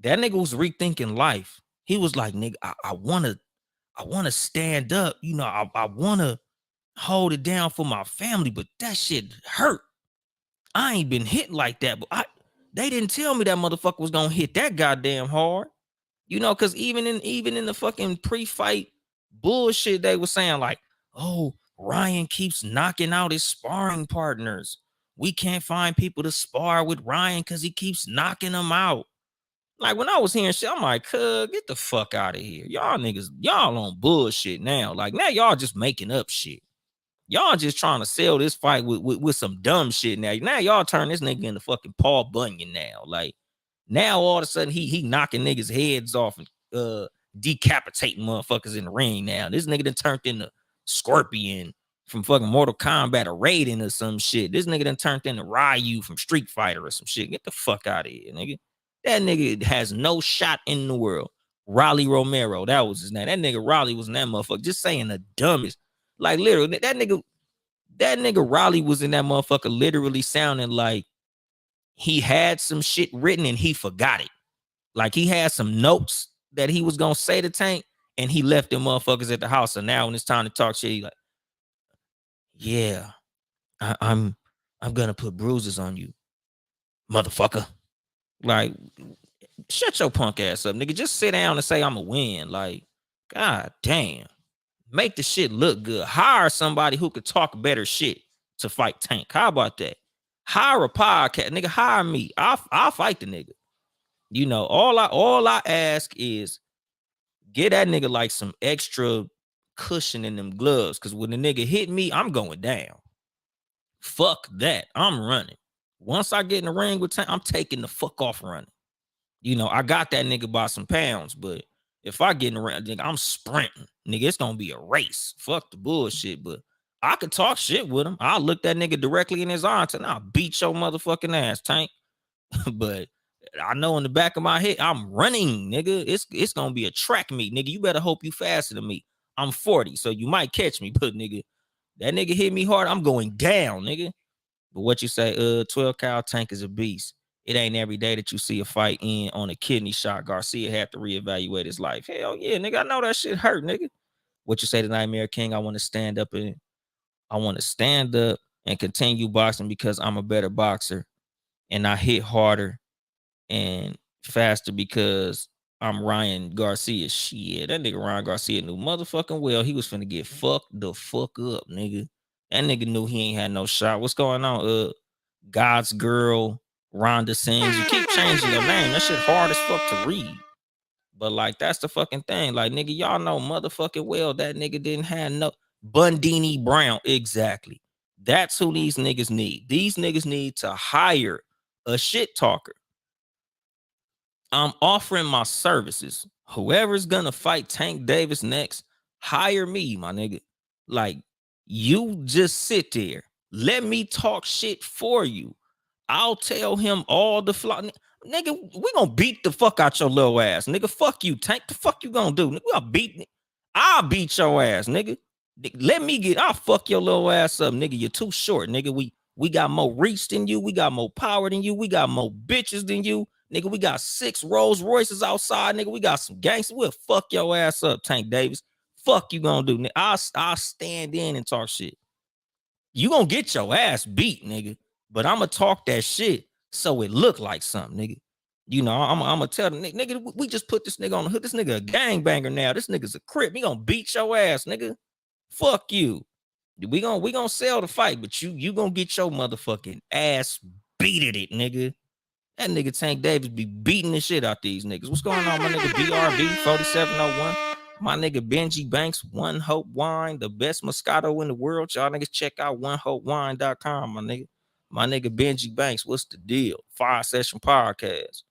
that nigga was rethinking life. He was like, nigga, I wanna stand up. You know, I wanna hold it down for my family, but that shit hurt. I ain't been hit like that, but they didn't tell me that motherfucker was gonna hit that goddamn hard. You know, because even in the fucking pre-fight bullshit, they were saying like, oh, Ryan keeps knocking out his sparring partners. We can't find people to spar with Ryan because he keeps knocking them out. Like, when I was hearing shit, I'm like, get the fuck out of here. Y'all niggas, y'all on bullshit now. Like, now y'all just making up shit. Y'all just trying to sell this fight with some dumb shit now. Now y'all turn this nigga into fucking Paul Bunyan now. Like, now all of a sudden he knocking niggas heads off and decapitating motherfuckers in the ring now. This nigga done turned into Scorpion from fucking Mortal Kombat or Raiden or some shit. This nigga done turned into Ryu from Street Fighter or some shit. Get the fuck out of here, nigga. That nigga has no shot in the world. Raleigh Romero, that was his name. That nigga Raleigh was in that motherfucker just saying the dumbest. Like, literally, that nigga Raleigh was in that motherfucker literally sounding like he had some shit written and he forgot it. Like, he had some notes that he was gonna say to Tank and he left them motherfuckers at the house. So now when it's time to talk shit, he like, yeah, I'm gonna put bruises on you, motherfucker. Like, shut your punk ass up, nigga. Just sit down and say I'm a win. Like, god damn. Make the shit look good. Hire somebody who could talk better shit to fight Tank. How about that? Hire a podcast, nigga. Hire me. I'll fight the nigga. You know, all I ask is get that nigga like some extra cushion in them gloves. Cause when the nigga hit me, I'm going down. Fuck that. I'm running. Once I get in the ring with Tank, I'm taking the fuck off running. You know, I got that nigga by some pounds, but if I get in the ring, nigga, I'm sprinting. Nigga, it's gonna be a race. Fuck the bullshit. But I could talk shit with him. I'll look that nigga directly in his eyes and I'll beat your motherfucking ass, Tank. But I know in the back of my head, I'm running, nigga. It's gonna be a track meet, nigga. You better hope you faster than me. I'm 40, so you might catch me, but nigga, that nigga hit me hard. I'm going down, nigga. But what you say, 12 Cal Tank is a beast. it ain't every day that you see a fight in on a kidney shot. Garcia had to reevaluate his life. Hell yeah, nigga, I know that shit hurt, nigga. What you say to Nightmare King? I want to stand up and continue boxing because I'm a better boxer and I hit harder and faster because I'm Ryan Garcia. Shit, that nigga Ryan Garcia knew motherfucking well he was finna get fucked the fuck up, nigga. That nigga knew he ain't had no shot. What's going on? God's girl, Rhonda sings. You keep changing your name. That shit hard as fuck to read. But like, that's the fucking thing. Like, nigga, y'all know motherfucking well that nigga didn't have no Bundini Brown. Exactly. That's who these niggas need. These niggas need to hire a shit talker. I'm offering my services. Whoever's gonna fight Tank Davis next, hire me, my nigga. Like, you just sit there. Let me talk shit for you. I'll tell him all the flaw. Nigga, we gonna beat the fuck out your little ass. Nigga, fuck you, Tank. The fuck you gonna do? Nigga, I'll beat your ass, nigga. I'll fuck your little ass up, nigga. You're too short, nigga. We got more reach than you. We got more power than you. We got more bitches than you. Nigga, we got 6 Rolls Royces outside, nigga. We got some gangsters. We'll fuck your ass up, Tank Davis. Fuck you gonna do, nigga. I'll stand in and talk shit. You gonna get your ass beat, nigga. But I'm gonna talk that shit so it look like something, nigga. You know, I'm gonna tell the nigga, we just put this nigga on the hook. This nigga a gangbanger now. This nigga's a crip. He gonna beat your ass, nigga. Fuck you. We gonna sell the fight, but you gonna get your motherfucking ass beat at it, nigga. That nigga Tank Davis be beating the shit out these niggas. What's going on, my nigga BRB 4701? My nigga Benji Banks, One Hope Wine, the best Moscato in the world. Y'all niggas check out onehopewine.com, my nigga. My nigga Benji Banks, what's the deal? 5 Session Podcast.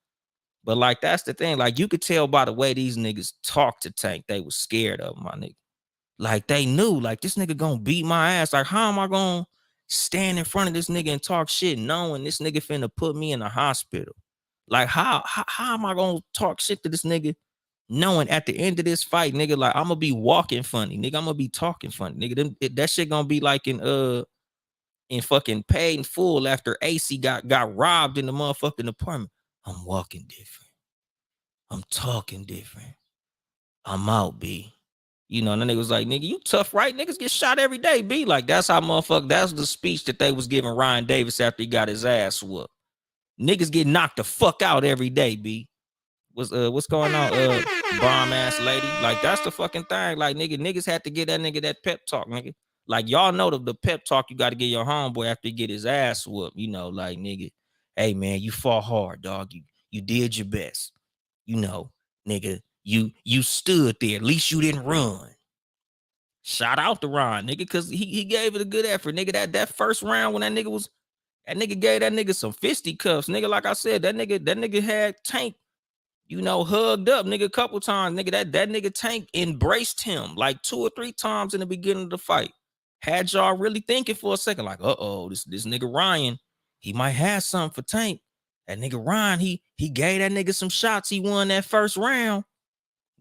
But like, that's the thing. Like, you could tell by the way these niggas talk to Tank, they was scared of him, my nigga. Like, they knew, like, this nigga gonna beat my ass. Like, how am I gonna stand in front of this nigga and talk shit knowing this nigga finna put me in the hospital? Like, how am I gonna talk shit to this nigga knowing at the end of this fight, nigga, like, I'm gonna be walking funny, nigga. I'm gonna be talking funny, nigga. That shit gonna be like in fucking Paid in Full after AC got robbed in the motherfucking apartment. I'm walking different. I'm talking different. I'm out, B. You know, and then they was like, nigga, you tough, right? Niggas get shot every day, B. Like, that's how motherfucker, that's the speech that they was giving Ryan Davis after he got his ass whooped. Niggas get knocked the fuck out every day, B. What's going on, bomb ass lady? Like, that's the fucking thing. Like, niggas had to get that nigga that pep talk, nigga. Like, y'all know the pep talk you got to get your homeboy after he get his ass whooped. You know, like, nigga, hey man, you fought hard, dog. You did your best. You know, nigga, you stood there. At least you didn't run. Shout out to Ron, nigga, because he gave it a good effort, nigga. That first round when that nigga gave that nigga some fisticuffs, nigga. Like I said, that nigga had Tank, you know, hugged up, nigga, a couple times, nigga. That nigga Tank embraced him like 2 or 3 times in the beginning of the fight. Had y'all really thinking for a second, like, this nigga Ryan, he might have something for Tank. That nigga Ryan, he gave that nigga some shots. He won that first round.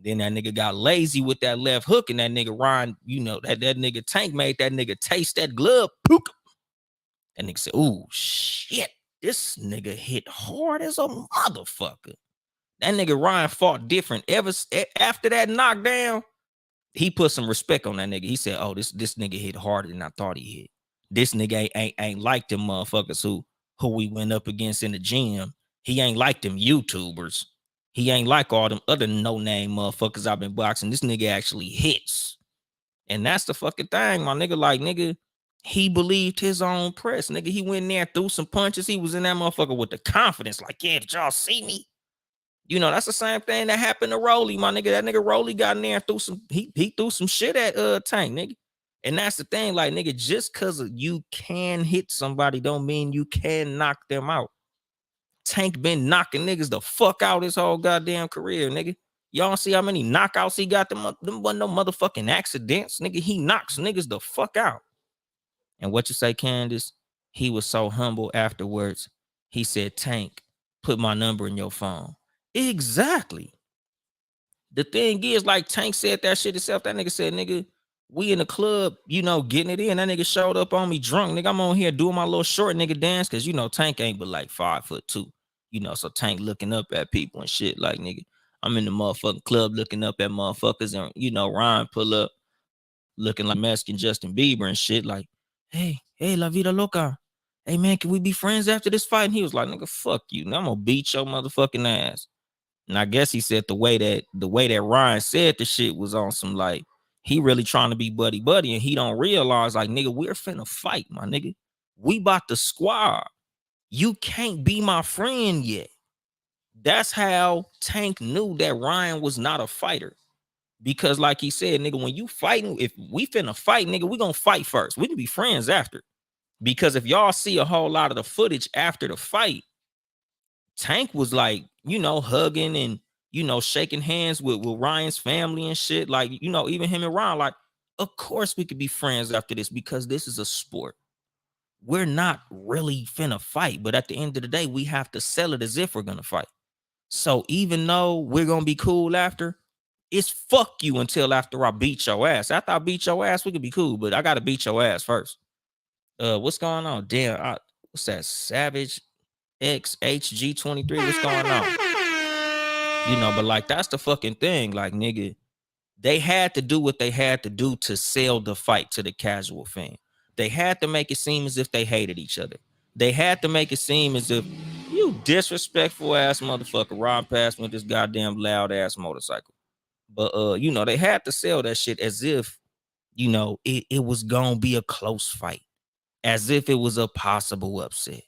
Then that nigga got lazy with that left hook, and that nigga Ryan, you know, that nigga Tank made that nigga taste that glove. Pook. That nigga said, ooh, shit, this nigga hit hard as a motherfucker. That nigga Ryan fought different. After that knockdown, he put some respect on that nigga. He said, oh, this nigga hit harder than I thought he hit. This nigga ain't like them motherfuckers who we went up against in the gym. He ain't like them YouTubers. He ain't like all them other no-name motherfuckers I've been boxing. This nigga actually hits. And that's the fucking thing, my nigga. Like, nigga, he believed his own press. Nigga, he went in there, threw some punches. He was in that motherfucker with the confidence. Like, yeah, did y'all see me? You know, that's the same thing that happened to Rolly, my nigga. That nigga Rolly got in there and threw some, he threw some shit at Tank, nigga. And that's the thing, like, nigga, just because you can hit somebody don't mean you can knock them out. Tank been knocking niggas the fuck out his whole goddamn career, nigga. Y'all see how many knockouts he got? Them wasn't no motherfucking accidents, nigga. He knocks niggas the fuck out. And what you say, Candace? He was so humble afterwards. He said, Tank, put my number in your phone. Exactly. The thing is, like Tank said that shit himself. That nigga said, nigga, we in the club, you know, getting it in. That nigga showed up on me drunk. Nigga, I'm on here doing my little short nigga dance. Cause you know, Tank ain't but like 5'2". So Tank looking up at people and shit. Like, nigga, I'm in the motherfucking club looking up at motherfuckers, and Ryan pull up looking like Mexican Justin Bieber and shit. Like, hey, La Vida Loca. Hey man, can we be friends after this fight? And he was like, nigga, fuck you. Now I'm gonna beat your motherfucking ass. And I guess he said the way that Ryan said the shit was on some like he really trying to be buddy buddy, and he don't realize like, nigga, we're finna fight, my nigga. We about to squad. You can't be my friend yet. That's how Tank knew that Ryan was not a fighter. Because like he said, nigga, when you fighting, if we finna fight, nigga, we gonna fight first. We can be friends after. Because if y'all see a whole lot of the footage after the fight, Tank was like, hugging and, shaking hands with Ryan's family and shit. Like, even him and Ryan, like, of course we could be friends after this because this is a sport. We're not really finna fight, but at the end of the day, we have to sell it as if we're gonna fight. So even though we're gonna be cool after, it's fuck you until after I beat your ass. After I beat your ass, we could be cool, but I gotta beat your ass first. What's going on? Damn, what's that? Savage XHG23. What's going on? But like that's the fucking thing. Like, nigga, they had to do what they had to do to sell the fight to the casual fan. They had to make it seem as if they hated each other. They had to make it seem as if you disrespectful ass motherfucker ride past me with this goddamn loud ass motorcycle. But they had to sell that shit as if, it was gonna be a close fight, as if it was a possible upset.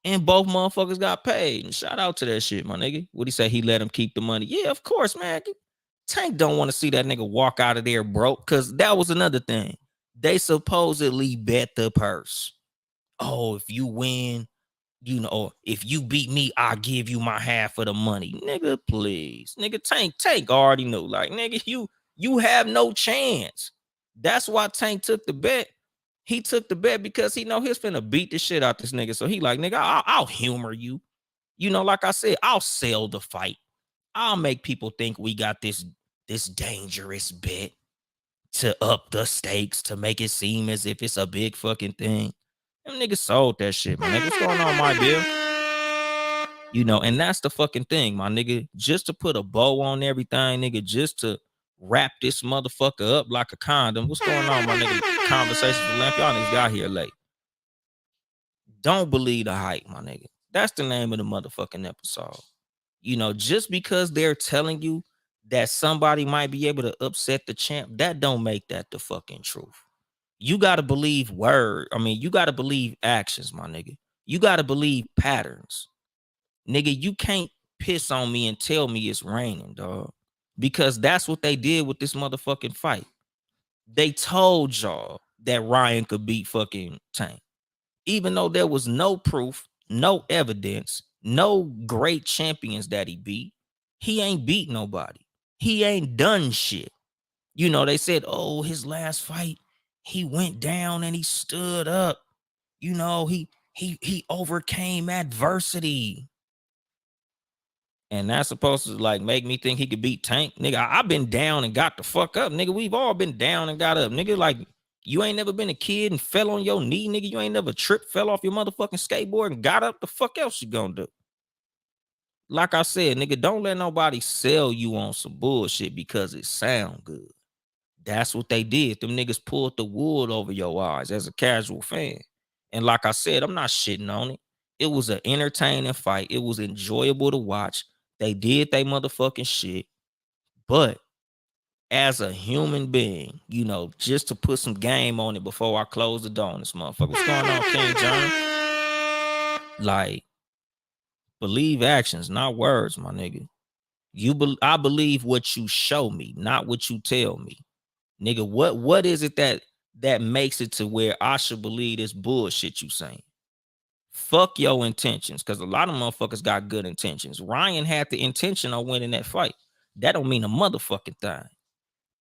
And both motherfuckers got paid. And shout out to that shit, my nigga. What he say? He let him keep the money. Yeah, of course, man. Tank don't want to see that nigga walk out of there broke. Cause that was another thing. They supposedly bet the purse. Oh, if you win, if you beat me, I'll give you my half of the money. Nigga, please. Nigga, Tank already knew. Like, nigga, you have no chance. That's why Tank took the bet. He took the bet because he know he's finna beat the shit out this nigga. So he like, nigga, I'll humor you. Like I said, I'll sell the fight. I'll make people think we got this dangerous bet to up the stakes, to make it seem as if it's a big fucking thing. Them niggas sold that shit, man. Nigga, what's going on, my bill? And that's the fucking thing, my nigga. Just to put a bow on everything, nigga, just to wrap this motherfucker up like a condom. What's going on, my nigga? Conversations with Lamp. Y'all niggas got here late. Don't believe the hype, my nigga. That's the name of the motherfucking episode. Just because they're telling you that somebody might be able to upset the champ, that don't make that the fucking truth. You got to believe you got to believe actions, my nigga. You got to believe patterns. Nigga, you can't piss on me and tell me it's raining, dog. Because that's what they did with this motherfucking fight. They told y'all that Ryan could beat fucking Tank. Even though there was no proof, no evidence, no great champions that he beat. He ain't beat nobody. He ain't done shit. They said, oh, his last fight, he went down and he stood up. He overcame adversity. And that's supposed to like make me think he could beat Tank. Nigga, I've been down and got the fuck up. Nigga, we've all been down and got up. Nigga, like, you ain't never been a kid and fell on your knee, nigga. You ain't never tripped, fell off your motherfucking skateboard and got up. The fuck else you gonna do? Like I said, nigga, don't let nobody sell you on some bullshit because it sound good. That's what they did. Them niggas pulled the wool over your eyes as a casual fan. And like I said, I'm not shitting on it. It was an entertaining fight. It was enjoyable to watch. They did they motherfucking shit. But as a human being, just to put some game on it before I close the door on this motherfucker. What's going on, King John? Like, believe actions, not words, my nigga. I believe what you show me, not what you tell me. Nigga, what is it that makes it to where I should believe this bullshit you saying? Fuck your intentions, because a lot of motherfuckers got good intentions. Ryan had the intention of winning that fight. That don't mean a motherfucking thing.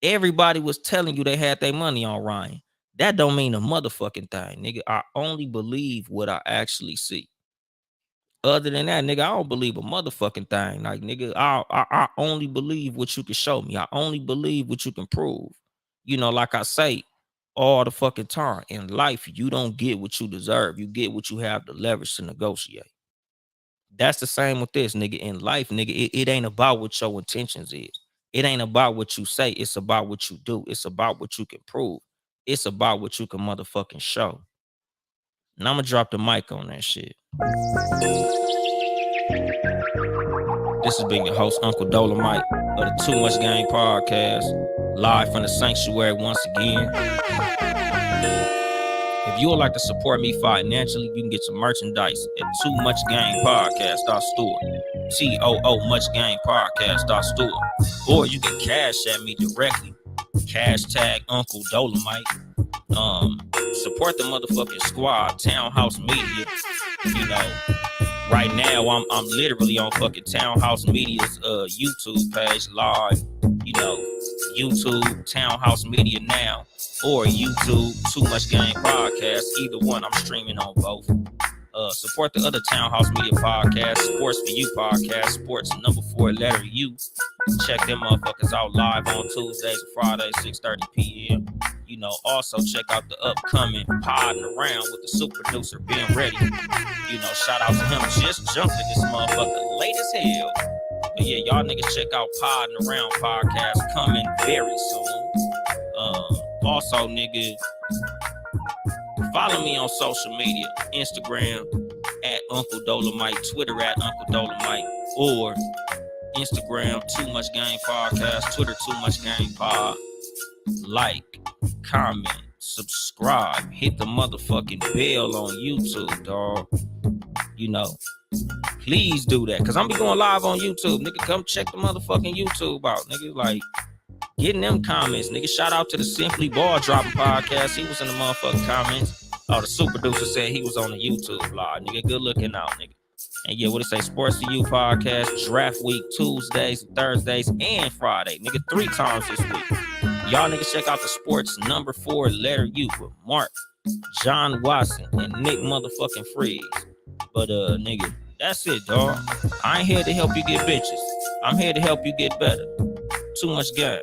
Everybody was telling you they had their money on Ryan. That don't mean a motherfucking thing, nigga. I only believe what I actually see. Other than that, nigga, I don't believe a motherfucking thing. Like, nigga, I only believe what you can show me. I only believe what you can prove. Like I say all the fucking time, in life, you don't get what you deserve. You get what you have the leverage to negotiate. That's the same with this, nigga. In life, nigga, it ain't about what your intentions is. It ain't about what you say. It's about what you do. It's about what you can prove. It's about what you can motherfucking show. And I'm gonna drop the mic on that shit. This has been your host, Uncle Dolemite of the Too Much Game podcast, live from the sanctuary once again. If you would like to support me financially, you can get some merchandise at Too Much Game Podcast.store. TOO Much Game Podcast.store. Or you can cash at me directly. Hashtag Uncle Dolemite. Support the motherfucking squad, Townhouse Media. You know, right now I'm literally on fucking Townhouse Media's YouTube page live. You know, YouTube Townhouse Media now, or YouTube Too Much Game Podcast. Either one, I'm streaming on both. Support the other Townhouse Media podcast, Sports for You podcast, Sports number 4 letter U. Check them motherfuckers out live on Tuesdays and Fridays, 6:30 p.m. You know, also check out the upcoming Podding Around with the super producer being ready. You know, shout out to him, just jumped in this motherfucker late as hell. But yeah, y'all niggas check out Podding Around podcast coming very soon. Also, nigga, follow me on social media, Instagram at Uncle Dolemite, Twitter at Uncle Dolemite, or Instagram Too Much Game Podcast, Twitter Too Much Game Pod. Like, comment, subscribe, hit the motherfucking bell on YouTube, dog. You know, please do that, cause I'm be going live on YouTube, nigga. Come check the motherfucking YouTube out, nigga. Like, getting them comments, nigga. Shout out to the Simply Ball Dropping podcast. He was in the motherfucking comments. Oh, the super producer said he was on the YouTube live, nigga. Good looking out, nigga. And yeah, what it say? Sports for You podcast, draft week, Tuesdays, Thursdays, and Friday, nigga. 3 times this week. Y'all niggas check out the Sports number 4 letter U with Mark, John Watson, and Nick motherfucking Freeze. But nigga, that's it, dog. I ain't here to help you get bitches. I'm here to help you get better. Too much game.